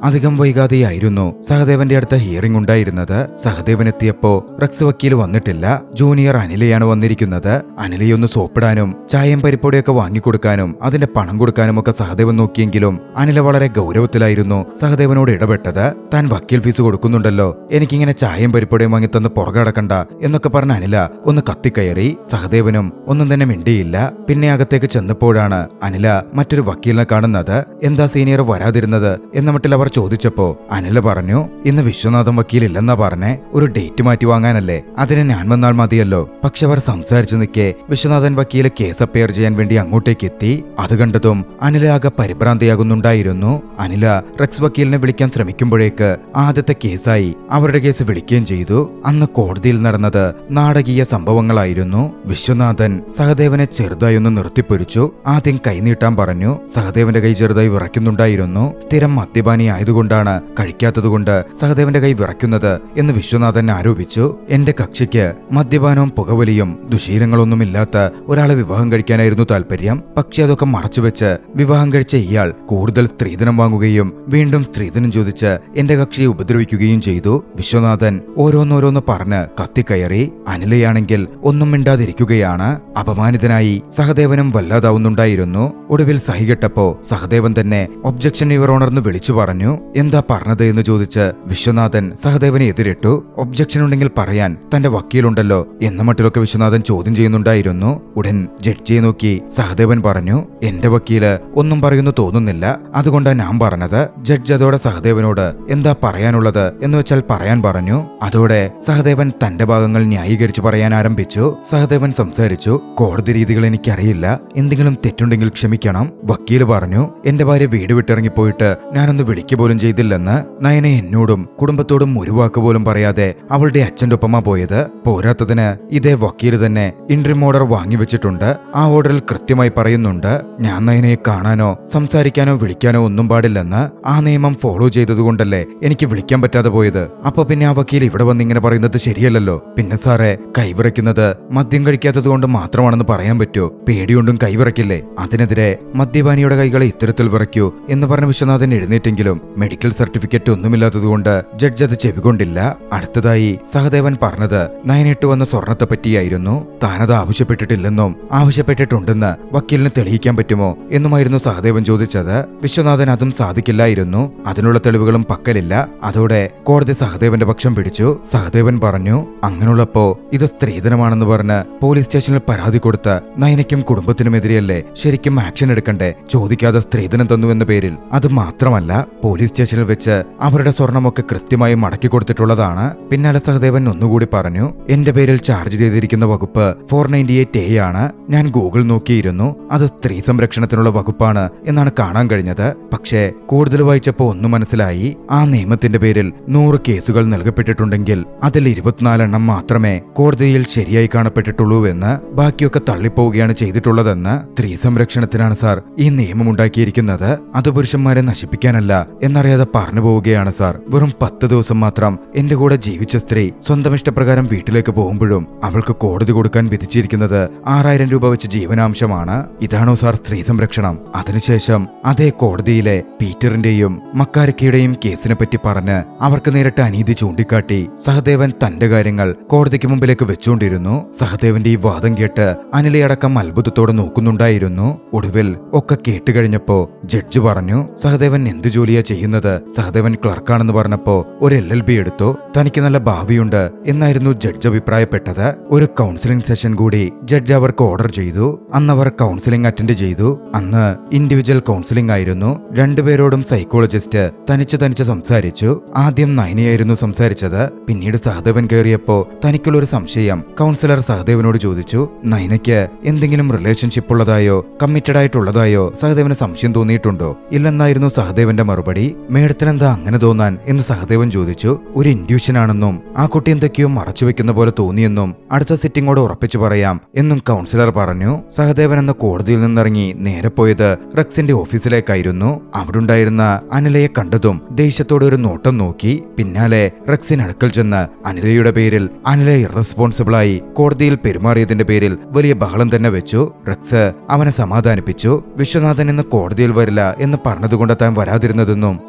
S1: അധികം വൈകാതെയായിരുന്നു സഹദേവന്റെ അടുത്ത ഹിയറിംഗ് ഉണ്ടായിരുന്നത്. സഹദേവൻ എത്തിയപ്പോ റക്സ് വക്കീൽ വന്നിട്ടില്ല. ജൂനിയർ അനിലയാണ് വന്നിരിക്കുന്നത്. അനിലയൊന്ന് സോപ്പിടാനും ചായയും പരിപ്പൊടിയൊക്കെ വാങ്ങിക്കൊടുക്കാനും അതിന്റെ പണം കൊടുക്കാനും ഒക്കെ സഹദേവൻ നോക്കിയെങ്കിലും അനില വളരെ ഗൗരവത്തിലായിരുന്നു സഹദേവനോട് ഇടപെട്ടത്. താൻ വക്കീൽ ഫീസ് കൊടുക്കുന്നുണ്ടല്ലോ, എനിക്കിങ്ങനെ ചായയും പരിപ്പൊടിയും വാങ്ങി തന്ന് പുറകടക്കണ്ട എന്നൊക്കെ പറഞ്ഞ അനില ഒന്ന് കത്തിക്കയറി. സഹദേവനും ഒന്നും തന്നെ മിണ്ടിയില്ല. പിന്നെ അകത്തേക്ക് ചെന്നപ്പോഴാണ് അനില മറ്റൊരു വക്കീലിനെ കാണുന്നത്. എന്താ സീനിയർ വരാതിരുന്നത് എന്ന മട്ടിൽ അവർ ചോദിച്ചപ്പോ അനില പറഞ്ഞു, ഇന്ന് വിശ്വനാഥൻ വക്കീലില്ലെന്നാ പറഞ്ഞേ, ഒരു ഡേറ്റ് മാറ്റി വാങ്ങാനല്ലേ, അതിന് ഞാൻ വന്നാൽ മതിയല്ലോ. പക്ഷെ അവർ സംസാരിച്ചു നിൽക്കെ വിശ്വനാഥൻ വക്കീല് കേസ് അപ്പയർ ചെയ്യാൻ വേണ്ടി അങ്ങോട്ടേക്ക് എത്തി. അത് കണ്ടതും അനില ആകെ പരിഭ്രാന്തിയാകുന്നുണ്ടായിരുന്നു. അനില റക്സ് വക്കീലിനെ വിളിക്കാൻ ശ്രമിക്കുമ്പോഴേക്ക് ആദ്യത്തെ കേസായി അവരുടെ കേസ് വിളിക്കുകയും ചെയ്തു. അന്ന് കോടതിയിൽ നടന്നത് നാടകീയ സംഭവങ്ങളായിരുന്നു. വിശ്വനാഥൻ സഹദേവനെ ചെറുതായി ഒന്ന് നിർത്തിപ്പൊരിച്ചു. ആദ്യം കൈനീട്ടാൻ പറഞ്ഞു. സഹദേവന്റെ കൈ ചെറുതായി വിറയ്ക്കുന്നുണ്ടായിരുന്നു. സ്ഥിരം മദ്യപാനി ആയതുകൊണ്ടാണ്, കഴിക്കാത്തതുകൊണ്ട് സഹദേവന്റെ കൈ വിറയ്ക്കുന്നത് എന്ന് വിശ്വനാഥൻ ആരോപിച്ചു. എന്റെ കക്ഷിക്ക് മദ്യപാനവും പുകവലിയും ദുശീലങ്ങളൊന്നുമില്ലാത്ത ഒരാളെ വിവാഹം കഴിക്കാനായിരുന്നു താല്പര്യം. പക്ഷെ അതൊക്കെ മറച്ചുവെച്ച് വിവാഹം കഴിച്ച ഇയാൾ കൂടുതൽ സ്ത്രീധനം വാങ്ങുകയും വീണ്ടും സ്ത്രീധനം ചോദിച്ച് എന്റെ കക്ഷിയെ ഉപദ്രവിക്കുകയും ചെയ്തു. വിശ്വനാഥൻ ഓരോന്നോരോന്ന് പറഞ്ഞ് കത്തിക്കയറി. അനിലയാണെങ്കിൽ ഒന്നും മിണ്ടാതിരിക്കുകയാണ്. അപമാനിതനായി സഹദേവനും വല്ലാതാവുന്നുണ്ടായിരുന്നു. ഒടുവിൽ സഹികെട്ടപ്പോ സഹദേവൻ തന്നെ ഒബ്ജക്ഷൻ യുവർ ഓണർന്ന് വിളിച്ചു പറഞ്ഞു. എന്താ പറഞ്ഞത് എന്ന് ചോദിച്ച് വിശ്വനാഥൻ സഹദേവനെ എതിരിട്ടു. ഒബ്ജക്ഷൻ ഉണ്ടെങ്കിൽ പറയാൻ തന്റെ വക്കീലുണ്ടല്ലോ എന്ന മട്ടിലൊക്കെ വിശ്വനാഥൻ ചോദ്യം ചെയ്യുന്നുണ്ടായിരുന്നു. ഉടൻ ജഡ്ജിയെ നോക്കി സഹദേവൻ പറഞ്ഞു, എന്റെ വക്കീല് ഒന്നും പറയുന്നു തോന്നുന്നില്ല, അതുകൊണ്ടാണ് ഞാൻ പറഞ്ഞത്. ജഡ്ജ് അതോടെ സഹദേവനോട് എന്താ പറയാനുള്ളത് എന്ന് വെച്ചാൽ പറയാൻ പറഞ്ഞു. അതോടെ സഹദേവൻ തന്റെ ഭാഗങ്ങൾ ന്യായീകരിച്ചു പറയാൻ ആരംഭിച്ചു. സഹദേവൻ സംസാരിച്ചു. കോടതി രീതികൾ എനിക്കറിയില്ല, എന്തെങ്കിലും തെറ്റുണ്ടെങ്കിൽ ക്ഷമിക്കണം. വക്കീല് പറഞ്ഞു, എന്റെ ഭാര്യ വീട് വിട്ടിറങ്ങിപ്പോയിട്ട് ഞാനൊന്ന് വിളിക്കുക പോലും ചെയ്തില്ലെന്ന്. നയന എന്നോടും കുടുംബത്തോടും ഒരു വാക്ക് പോലും പറയാതെ അവളുടെ അച്ഛന്റെ ഒപ്പമാ പോയത്. പോരാത്തതിന് ഇതേ വക്കീല് തന്നെ ഇൻട്രീം ഓർഡർ വാങ്ങിവെച്ചിട്ടുണ്ട്. ആ ഓർഡറിൽ കൃത്യമായി പറയുന്നുണ്ട് ഞാൻ നയനയെ കാണാനോ സംസാരിക്കാനോ വിളിക്കാനോ ഒന്നും പാടില്ലെന്ന്. ആ നിയമം ഫോളോ ചെയ്തതുകൊണ്ടല്ലേ എനിക്ക് വിളിക്കാൻ പറ്റാതെ പോയത്. അപ്പൊ പിന്നെ ആ വക്കീൽ ഇവിടെ വന്ന് ഇങ്ങനെ പറയുന്നത് ശരിയല്ലല്ലോ. പിന്നെ സാറേ, കൈവിറയ്ക്കുന്നത് മദ്യം കഴിക്കാത്തത് കൊണ്ട് മാത്രമാണെന്ന് പറയാൻ പറ്റുമോ? പേടികൊണ്ടും കൈവിറക്കില്ലേ? അതിനെതിരെ മദ്യപാനിയുടെ കൈകളെ ഇത്തരത്തിൽ വിറയ്ക്കൂ എന്ന് പറഞ്ഞ വിശ്വനാഥൻ എഴുന്നേറ്റെങ്കിലും മെഡിക്കൽ സർട്ടിഫിക്കറ്റ് ഒന്നുമില്ലാത്തതുകൊണ്ട് ജഡ്ജ് അത് ചെവികൊണ്ടില്ല. അടുത്തതായി സഹദേവൻ പറഞ്ഞത് നയനിട്ട് വന്ന സ്വർണത്തെ പറ്റിയായിരുന്നു. താനത് ആവശ്യപ്പെട്ടിട്ടില്ലെന്നും ആവശ്യപ്പെട്ടിട്ടുണ്ടെന്ന് വക്കീലിന് തെളിയിക്കാൻ പറ്റുമോ എന്നുമായിരുന്നു സഹദേവൻ ചോദിച്ചത്. വിശ്വനാഥൻ അതും സാധിക്കില്ലായിരുന്നു. അതിനുള്ള തെളിവുകളും പക്കലില്ല. അതോടെ കോടതി സഹദേവന്റെ പക്ഷം പിടിച്ചു. സഹദേവൻ പറഞ്ഞു, അങ്ങനെയുള്ളപ്പോ ഇത് സ്ത്രീധനമാണെന്ന് പറഞ്ഞ് പോലീസ് സ്റ്റേഷനിൽ പരാതി കൊടുത്ത നയനയ്ക്കും കുടുംബത്തിനുമെതിരെയല്ലേ ശരിക്കും ആക്ഷൻ സെലക്ഷൻ എടുക്കണ്ടേ? ചോദിക്കാതെ സ്ത്രീധനം തന്നു എന്ന പേരിൽ. അത് മാത്രമല്ല, പോലീസ് സ്റ്റേഷനിൽ വെച്ച് അവരുടെ സ്വർണമൊക്കെ കൃത്യമായി മടക്കി കൊടുത്തിട്ടുള്ളതാണ്. പിന്നാലെ സഹദേവൻ ഒന്നുകൂടി പറഞ്ഞു, എന്റെ പേരിൽ ചാർജ് ചെയ്തിരിക്കുന്ന വകുപ്പ് 498A ആണ്. ഞാൻ ഗൂഗിൾ നോക്കിയിരുന്നു, അത് സ്ത്രീ സംരക്ഷണത്തിനുള്ള വകുപ്പാണ് എന്നാണ് കാണാൻ കഴിഞ്ഞത്. പക്ഷേ കൂടുതൽ വായിച്ചപ്പോ ഒന്നും മനസ്സിലായി. ആ നിയമത്തിന്റെ പേരിൽ 100 കേസുകൾ നൽകപ്പെട്ടിട്ടുണ്ടെങ്കിൽ അതിൽ 24 എണ്ണം മാത്രമേ കോടതിയിൽ ശരിയായി കാണപ്പെട്ടിട്ടുള്ളൂവെന്ന്, ബാക്കിയൊക്കെ തള്ളിപ്പോവുകയാണ് ചെയ്തിട്ടുള്ളതെന്ന്. സ്ത്രീ സംരക്ഷണത്തിനാണ് സാർ ഈ നിയമം ഉണ്ടാക്കിയിരിക്കുന്നത്, അത് പുരുഷന്മാരെ നശിപ്പിക്കാനല്ല എന്നറിയാതെ പറഞ്ഞു പോവുകയാണ് സാർ. വെറും 10 ദിവസം മാത്രം എന്റെ കൂടെ ജീവിച്ച സ്ത്രീ സ്വന്തം ഇഷ്ടപ്രകാരം വീട്ടിലേക്ക് പോകുമ്പോഴും അവൾക്ക് കോടതി കൊടുക്കാൻ വിധിച്ചിരിക്കുന്നത് 6000 രൂപ വെച്ച് ജീവനാംശമാണ്. ഇതാണോ സാർ സ്ത്രീ സംരക്ഷണം? അതിനുശേഷം അതേ കോടതിയിലെ പീറ്ററിന്റെയും മക്കാരക്കയുടെയും കേസിനെ പറ്റി പറഞ്ഞ് അവർക്ക് നേരിട്ട് അനീതി ചൂണ്ടിക്കാട്ടി സഹദേവൻ തന്റെ കാര്യങ്ങൾ കോടതിക്ക് മുമ്പിലേക്ക് വെച്ചുകൊണ്ടിരുന്നു. സഹദേവന്റെ ഈ വാദം കേട്ട് അനിലയടക്കം അത്ഭുതത്തോടെ നോക്കുന്നുണ്ടായിരുന്നു. ഒടുവിൽ ഒക്കെ കേട്ടുകഴിഞ്ഞപ്പോ ജഡ്ജ് പറഞ്ഞു, സഹദേവൻ എന്ത് ജോലിയാ ചെയ്യുന്നത്? സഹദേവൻ ക്ലർക്കാണെന്ന് പറഞ്ഞപ്പോ ഒരു LLB എടുത്തു, തനിക്ക് നല്ല ഭാവിയുണ്ട് എന്നായിരുന്നു ജഡ്ജ് അഭിപ്രായപ്പെട്ടത്. ഒരു കൗൺസിലിംഗ് സെഷൻ കൂടി ജഡ്ജ് അവർക്ക് ഓർഡർ ചെയ്തു. അന്ന് അവർ കൗൺസിലിംഗ് അറ്റൻഡ് ചെയ്തു. അന്ന് ഇൻഡിവിജ്വൽ കൗൺസിലിംഗ് ആയിരുന്നു. രണ്ടുപേരോടും സൈക്കോളജിസ്റ്റ് തനിച്ച് സംസാരിച്ചു. ആദ്യം നയനയായിരുന്നു സംസാരിച്ചത്. പിന്നീട് സഹദേവൻ കയറിയപ്പോ തനിക്കുള്ളൊരു സംശയം കൗൺസിലർ സഹദേവനോട് ചോദിച്ചു. നയനയ്ക്ക് എന്തെങ്കിലും റിലേഷൻഷിപ്പ് ഉള്ളതായോ കമ്മിറ്റഡ് ആയിട്ടുള്ളതായോ സഹദേവന് സംശയം തോന്നിയിട്ടുണ്ടോ? ഇല്ലെന്നായിരുന്നു സഹദേവന്റെ മറുപടി. മേഡത്തിനെന്താ അങ്ങനെ തോന്നാൻ എന്ന് സഹദേവൻ ചോദിച്ചു. ഒരു ഇൻഡ്യൂഷൻ ആണെന്നും ആ കുട്ടി എന്തൊക്കെയോ മറച്ചു വെക്കുന്ന പോലെ തോന്നിയെന്നും അടുത്ത സിറ്റിംഗോട് ഉറപ്പിച്ചു പറയാം എന്നും കൗൺസിലർ പറഞ്ഞു. സഹദേവൻ എന്ന കോടതിയിൽ നിന്നിറങ്ങി നേരെ പോയത് റെക്സിന്റെ ഓഫീസിലേക്കായിരുന്നു. അവിടുണ്ടായിരുന്ന അനിലയെ കണ്ടതും ദേഷ്യത്തോടെ ഒരു നോട്ടം നോക്കി. പിന്നാലെ റെക്സിന് അടുക്കൽ ചെന്ന് അനിലയുടെ പേരിൽ അനില ഇറസ്പോൺസിബിളായി കോടതിയിൽ പെരുമാറിയതിന്റെ പേരിൽ വലിയ ബഹളം തന്നെ വെച്ചു. റെക്സ് അവനെ സമാധാനിപ്പിച്ചു. വിശ്വനാഥൻ ഇന്ന് കോടതിയിൽ വരില്ല എന്ന് പറഞ്ഞതുകൊണ്ട് താൻ വരാതിരുന്നതെന്നും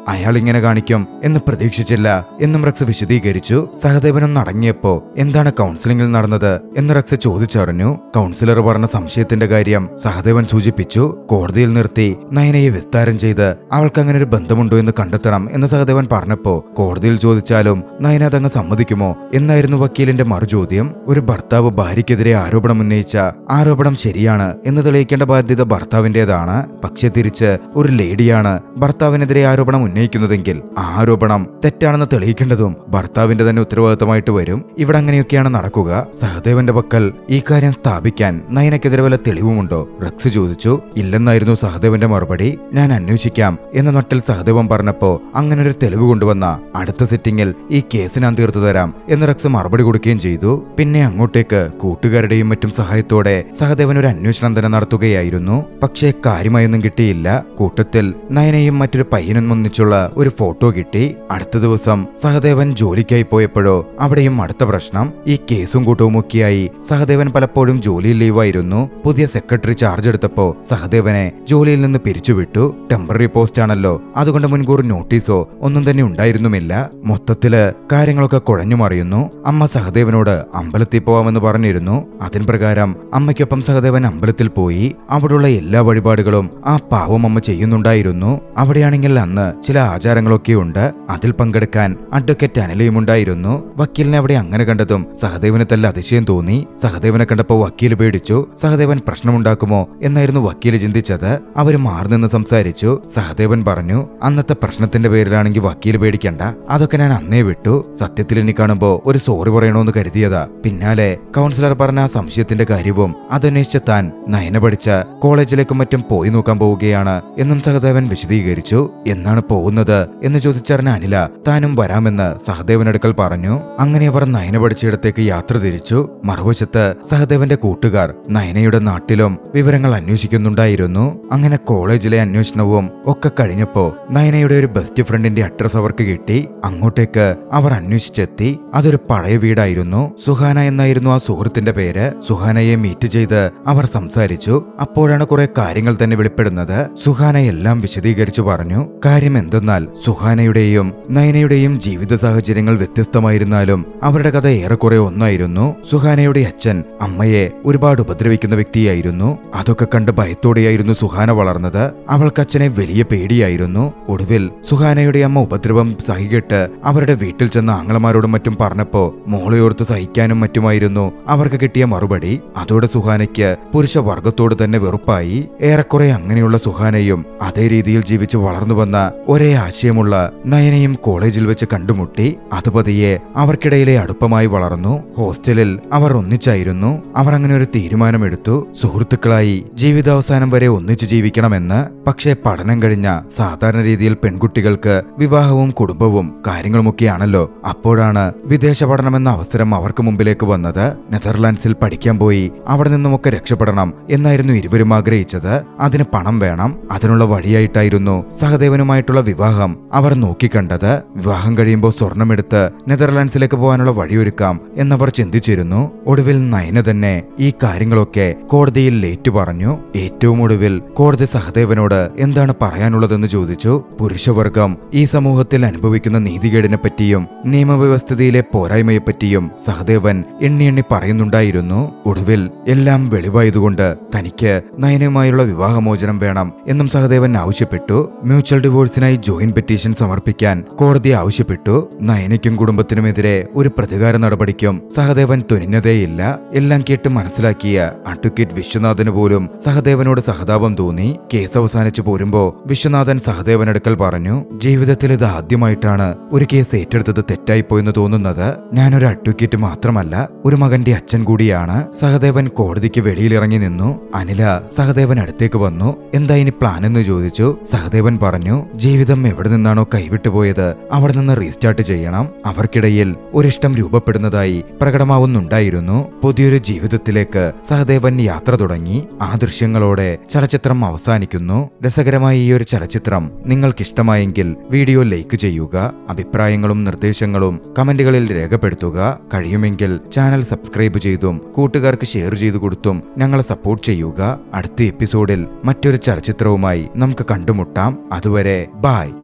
S1: അയാൾ ഇങ്ങനെ കാണിക്കും എന്ന് പ്രതീക്ഷിച്ചില്ല എന്നും റെക്സ് വിശദീകരിച്ചു. സഹദേവനൊന്ന് അടങ്ങിയപ്പോ എന്താണ് കൗൺസിലിംഗിൽ നടന്നത് എന്ന് റെക്സ് ചോദിച്ചറിഞ്ഞു. കൗൺസിലർ പറഞ്ഞ സംശയത്തിന്റെ കാര്യം സഹദേവൻ സൂചിപ്പിച്ചു. കോടതിയിൽ നിർത്തി നയനയെ വിസ്താരം ചെയ്ത് അവൾക്ക് അങ്ങനെ ഒരു ബന്ധമുണ്ടോ എന്ന് കണ്ടെത്തണം എന്ന് സഹദേവൻ പറഞ്ഞപ്പോ കോടതിയിൽ ചോദിച്ചാലും നയന അതങ്ങ് സമ്മതിക്കുമോ എന്നായിരുന്നു വക്കീലിന്റെ മറുചോദ്യം. ഒരു ഭർത്താവ് ഭാര്യയ്ക്കെതിരെ ആരോപണം ഉന്നയിച്ച ആരോപണം ശരിയാണ് എന്ന് തെളിയിക്കേണ്ട ബാധ്യത ഭർത്താവിന്റേതാണ്. പക്ഷെ തിരിച്ച് ഒരു ലേഡിയാണ് ഭർത്താവിനെതിരെ ആരോപണം ഉന്നയിക്കുന്നതെങ്കിൽ ആ ആരോപണം തെറ്റാണെന്ന് തെളിയിക്കേണ്ടതും ഭർത്താവിന്റെ തന്നെ ഉത്തരവാദിത്തമായിട്ട് വരും. ഇവിടെ അങ്ങനെയൊക്കെയാണ് നടക്കുക. സഹദേവന്റെ പക്കൽ ഈ കാര്യം സ്ഥാപിക്കാൻ നയനക്കെതിരെ വല്ല തെളിവുമുണ്ടോ? റെക്സ് ചോദിച്ചു. ഇല്ലെന്നായിരുന്നു സഹദേവന്റെ മറുപടി. ഞാൻ അന്വേഷിക്കാം എന്ന നട്ടിൽ സഹദേവൻ പറഞ്ഞപ്പോ അങ്ങനൊരു തെളിവ് കൊണ്ടുവന്ന അടുത്ത സിറ്റിംഗിൽ ഈ കേസ് ഞാൻ തീർത്തു തരാം എന്ന് റെക്സ് മറുപടി കൊടുക്കുകയും ചെയ്തു. പിന്നെ അങ്ങോട്ടേക്ക് കൂട്ടുകാരുടെയും മറ്റും സഹായത്തോടെ സഹദേവൻ ഒരു അന്വേഷണം തന്നെ നടത്തുകയായിരുന്നു. പക്ഷേ കാര്യമായൊന്നും കിട്ടിയില്ല. കൂട്ടത്തിൽ നയനയും മറ്റൊരു പയ്യനും ഒന്നിച്ചുള്ള ഒരു ഫോട്ടോ കിട്ടി. അടുത്ത ദിവസം സഹദേവൻ ജോലിക്കായി പോയപ്പോഴോ അവിടെയും അടുത്ത പ്രശ്നം. ഈ കേസും കൂട്ടവും ഒക്കെയായി സഹദേവൻ പലപ്പോഴും ജോലിയിൽ ലീവായിരുന്നു. പുതിയ സെക്രട്ടറി ചാർജ് എടുത്തപ്പോ സഹദേവനെ ജോലിയിൽ നിന്ന് പിരിച്ചുവിട്ടു. ടെമ്പററി പോസ്റ്റ് ആണല്ലോ, അതുകൊണ്ട് മുൻകൂർ നോട്ടീസോ ഒന്നും തന്നെ ഉണ്ടായിരുന്നുമില്ല. മൊത്തത്തില് കാര്യങ്ങളൊക്കെ കുഴഞ്ഞു മറിയുന്നു. അമ്മ സഹദേവനോട് അമ്പലത്തിൽ പോവാമെന്ന് പറഞ്ഞിരുന്നു. അതിൻ പ്രകാരം അമ്മയ്ക്കൊപ്പം സഹദേവൻ അമ്പലത്തിൽ പോയി. അവിടെയുള്ള എല്ലാ വഴിപാടുകളും ആ പാവം അമ്മ ചെയ്യുന്നുണ്ടായിരുന്നു. അവിടെയാണെങ്കിൽ അന്ന് ചില ആചാരങ്ങളൊക്കെ ഉണ്ട്. അതിൽ പങ്കെടുക്കാൻ അഡ്വക്കേറ്റ് അനിലയും ഉണ്ടായിരുന്നു. വക്കീലിനെ അവിടെ അങ്ങനെ കണ്ടതും സഹദേവന് തല്ല അതിശയം തോന്നി. സഹദേവനെ കണ്ടപ്പോ വക്കീൽ പേടിച്ചു. സഹദേവൻ പ്രശ്നമുണ്ടാക്കുമോ എന്നായിരുന്നു വക്കീല് ചിന്തിച്ചത്. അവര് മാറിനിന്ന് സംസാരിച്ചു. സഹദേവൻ പറഞ്ഞു, അന്നത്തെ പ്രശ്നത്തിന്റെ പേരിലാണെങ്കിൽ വക്കീൽ പേടിക്കണ്ട, അതൊക്കെ ഞാൻ അന്നേ വിട്ടു. സത്യത്തിൽ ഇനി കാണുമ്പോ ഒരു സോറി പറയണോന്ന് കരുതിയതാ. പിന്നാലെ കൗൺസിലർ പറഞ്ഞ ആ സംശയത്തിന്റെ കാര്യവും അതന്വേഷിച്ച താൻ നയന പഠിച്ച കോളേജിലേക്കും മറ്റും പോയി നോക്കാൻ പോവുകയാണ് എന്നും സഹദേവൻ വിശദീകരിച്ചു. എന്നാണ് പോകുന്നത് എന്ന് ചോദിച്ചറിഞ്ഞ അനില താനും വരാമെന്ന് സഹദേവൻ അടുക്കൽ പറഞ്ഞു. അങ്ങനെ അവർ നയന പഠിച്ചയിടത്തേക്ക് യാത്ര തിരിച്ചു. മറുവശത്ത് സഹദേവന്റെ കൂട്ടുകാർ നയനയുടെ നാട്ടിലും വിവരങ്ങൾ അന്വേഷിക്കുന്നുണ്ടായിരുന്നു. അങ്ങനെ കോളേജിലെ അന്വേഷണവും ഒക്കെ കഴിഞ്ഞപ്പോ നയനയുടെ ഒരു ബെസ്റ്റ് ഫ്രണ്ടിന്റെ അഡ്രസ് അവർക്ക് കിട്ടി. അങ്ങോട്ടേക്ക് അവർ അന്വേഷിച്ചെത്തി. അതൊരു പഴയ വീടായിരുന്നു. സുഹാന എന്നായിരുന്നു ആ സുഹൃത്തിന്റെ പേര്. സുഹാനയെ മീറ്റ് ചെയ്ത് അവർ സംസാരിച്ചു. അപ്പോഴാണ് കുറെ കാര്യങ്ങൾ തന്നെ വെളിപ്പെടുന്നത്. സുഹാന സുഹാന എല്ലാം വിശദീകരിച്ചു പറഞ്ഞു. കാര്യം എന്തെന്നാൽ സുഹാനയുടെയും നയനയുടെയും ജീവിത സാഹചര്യങ്ങൾ വ്യത്യസ്തമായിരുന്നാലും അവരുടെ കഥ ഏറെക്കുറെ ഒന്നായിരുന്നു. സുഹാനയുടെ അച്ഛൻ അമ്മയെ ഒരുപാട് ഉപദ്രവിക്കുന്ന വ്യക്തിയായിരുന്നു. അതൊക്കെ കണ്ട് ഭയത്തോടെയായിരുന്നു സുഹാന വളർന്നത്. അവൾക്ക് അച്ഛനെ വലിയ പേടിയായിരുന്നു. ഒടുവിൽ സുഹാനയുടെ അമ്മ ഉപദ്രവം സഹികെട്ട് അവരുടെ വീട്ടിൽ ചെന്ന ആങ്ങളമാരോടും മറ്റും പറഞ്ഞപ്പോ മോളെയോർത്ത് സഹിക്കാനും മറ്റുമായിരുന്നു അവർക്ക് കിട്ടിയ മറുപടി. അതോടെ സുഹാനയ്ക്ക് പുരുഷവർഗത്തോട് തന്നെ വെറുപ്പായി. ഏറെക്കുറെ അങ്ങനെയുള്ള സുഹാനയും അതേ രീതിയിൽ ജീവിച്ചു വളർന്നു വന്ന ഒരേ ആശയമുള്ള നയനയും കോളേജിൽ വെച്ച് കണ്ടുമുട്ടി. അത് പതിയെ അവർക്കിടയിലെ അടുപ്പമായി വളർന്നു. ഹോസ്റ്റലിൽ അവർ ഒന്നിച്ചായിരുന്നു. അവർ അങ്ങനെ ഒരു തീരുമാനമെടുത്തു, സുഹൃത്തുക്കളായി ജീവിതാവസാനം വരെ ഒന്നിച്ചു ജീവിക്കണമെന്ന്. പക്ഷേ പഠനം കഴിഞ്ഞ സാധാരണ രീതിയിൽ പെൺകുട്ടികൾക്ക് വിവാഹവും കുടുംബവും കാര്യങ്ങളുമൊക്കെയാണല്ലോ. അപ്പോഴാണ് വിദേശ പഠനമെന്ന അവസരം അവർക്ക് മുമ്പിലേക്ക് വന്നത്. നെതർലാൻഡ്സിൽ പഠിക്കാൻ പോയി അവിടെ നിന്നുമൊക്കെ രക്ഷപ്പെടണം എന്നായിരുന്നു ഇരുവരും ആഗ്രഹിച്ചത്. അതിന് പണം വേണം. അതിനുള്ള വഴിയായിട്ടായിരുന്നു സഹദേവനുമായിട്ടുള്ള വിവാഹം അവർ നോക്കിക്കണ്ടത്. വിവാഹം കഴിയുമ്പോൾ സ്വർണമെടുത്ത് നെതർലാൻഡ്സിലേക്ക് പോകാനുള്ള വഴിയൊരുക്കാം എന്നവർ ചിന്തിച്ചിരുന്നു. ഒടുവിൽ നയന തന്നെ ഈ കാര്യങ്ങളൊക്കെ കോടതിയിൽ ലേറ്റു പറഞ്ഞു. ഏറ്റവും ഒടുവിൽ കോടതി സഹദേവനോട് എന്താണ് പറയാനുള്ളതെന്ന് ചോദിച്ചു. പുരുഷവർഗം ഈ സമൂഹത്തിൽ അനുഭവിക്കുന്ന നീതികേടിനെ പറ്റിയും നിയമവ്യവസ്ഥയിലെ പോരായ്മയെപ്പറ്റിയും സഹദേവൻ എണ്ണി എണ്ണി പറയുന്നുണ്ടായിരുന്നു. ഒടുവിൽ എല്ലാം വെളിവായതുകൊണ്ട് തനിക്ക് നയനയുമായുള്ള വിവാഹമോചനം വേണം എന്നും സഹദേവൻ ആവശ്യപ്പെട്ടു. മ്യൂച്വൽ ഡിവോഴ്സിനായി ജോയിന്റ് പെറ്റീഷൻ സമർപ്പിക്കാൻ കോടതി ആവശ്യപ്പെട്ടു. നയനയ്ക്കും കുടുംബത്തിനുമെതിരെ ഒരു പ്രതികാര നടപടിക്കും സഹദേവൻ തുനിഞ്ഞതേയില്ല. എല്ലാം കേട്ട് മനസ്സിലാക്കിയ അഡ്വക്കേറ്റ് വിശ്വനാഥന് പോലും സഹദേവനോട് സഹതാപം തോന്നി. കേസ് അവസാനിച്ചു പോരുമ്പോ വിശ്വനാഥൻ സഹദേവനടുക്കൽ പറഞ്ഞു, ജീവിതത്തിൽ ഇത് ആദ്യമായിട്ടാണ് ഒരു കേസ് ഏറ്റെടുത്തത് തെറ്റായിപ്പോയെന്ന് തോന്നുന്നത്. ഞാനൊരു അഡ്വക്കേറ്റ് മാത്രമല്ല, ഒരു മകന്റെ അച്ഛൻ കൂടിയാണ്. സഹദേവൻ കോടതിക്ക് വെളിയിലിറങ്ങി നിന്നു. അനില സഹദേവൻ അടുത്തേക്ക് വന്നു. എന്താ ഇനി പ്ലാൻ എന്ന് ചോദിച്ചു. സഹദേവൻ പറഞ്ഞു, ജീവിതം എവിടെ നിന്നാണോ കൈവിട്ടുപോയത് അവിടെ നിന്ന് റീസ്റ്റാർട്ട് ചെയ്യണം. അവർക്കിടയിൽ ഒരിഷ്ടം രൂപപ്പെടുന്നതായി പ്രകടമാവുന്നുണ്ടായിരുന്നു. പുതിയൊരു ജീവിതത്തിലേക്ക് സഹദേവൻ യാത്ര തുടങ്ങി. ആ ദൃശ്യങ്ങളോടെ ചലച്ചിത്രം അവസാനിക്കുന്നു. രസകരമായ ഈ ഒരു ചലച്ചിത്രം നിങ്ങൾക്കിഷ്ടമായെങ്കിൽ വീഡിയോ ലൈക്ക് ചെയ്യുക. അഭിപ്രായങ്ങളും നിർദ്ദേശങ്ങളും കമന്റുകളിൽ രേഖപ്പെടുത്തുക. കഴിയുമെങ്കിൽ ചാനൽ സബ്സ്ക്രൈബ് ചെയ്തും കൂട്ടുകാർക്ക് ഷെയർ ചെയ്തു കൊടുത്തും ഞങ്ങളെ സപ്പോർട്ട് ചെയ്യുക. അടുത്ത എപ്പിസോഡിൽ മറ്റൊരു ചലച്ചിത്രവുമായി നമുക്ക് കണ്ടുമുട്ടാം. അതുവരെ ബൈ.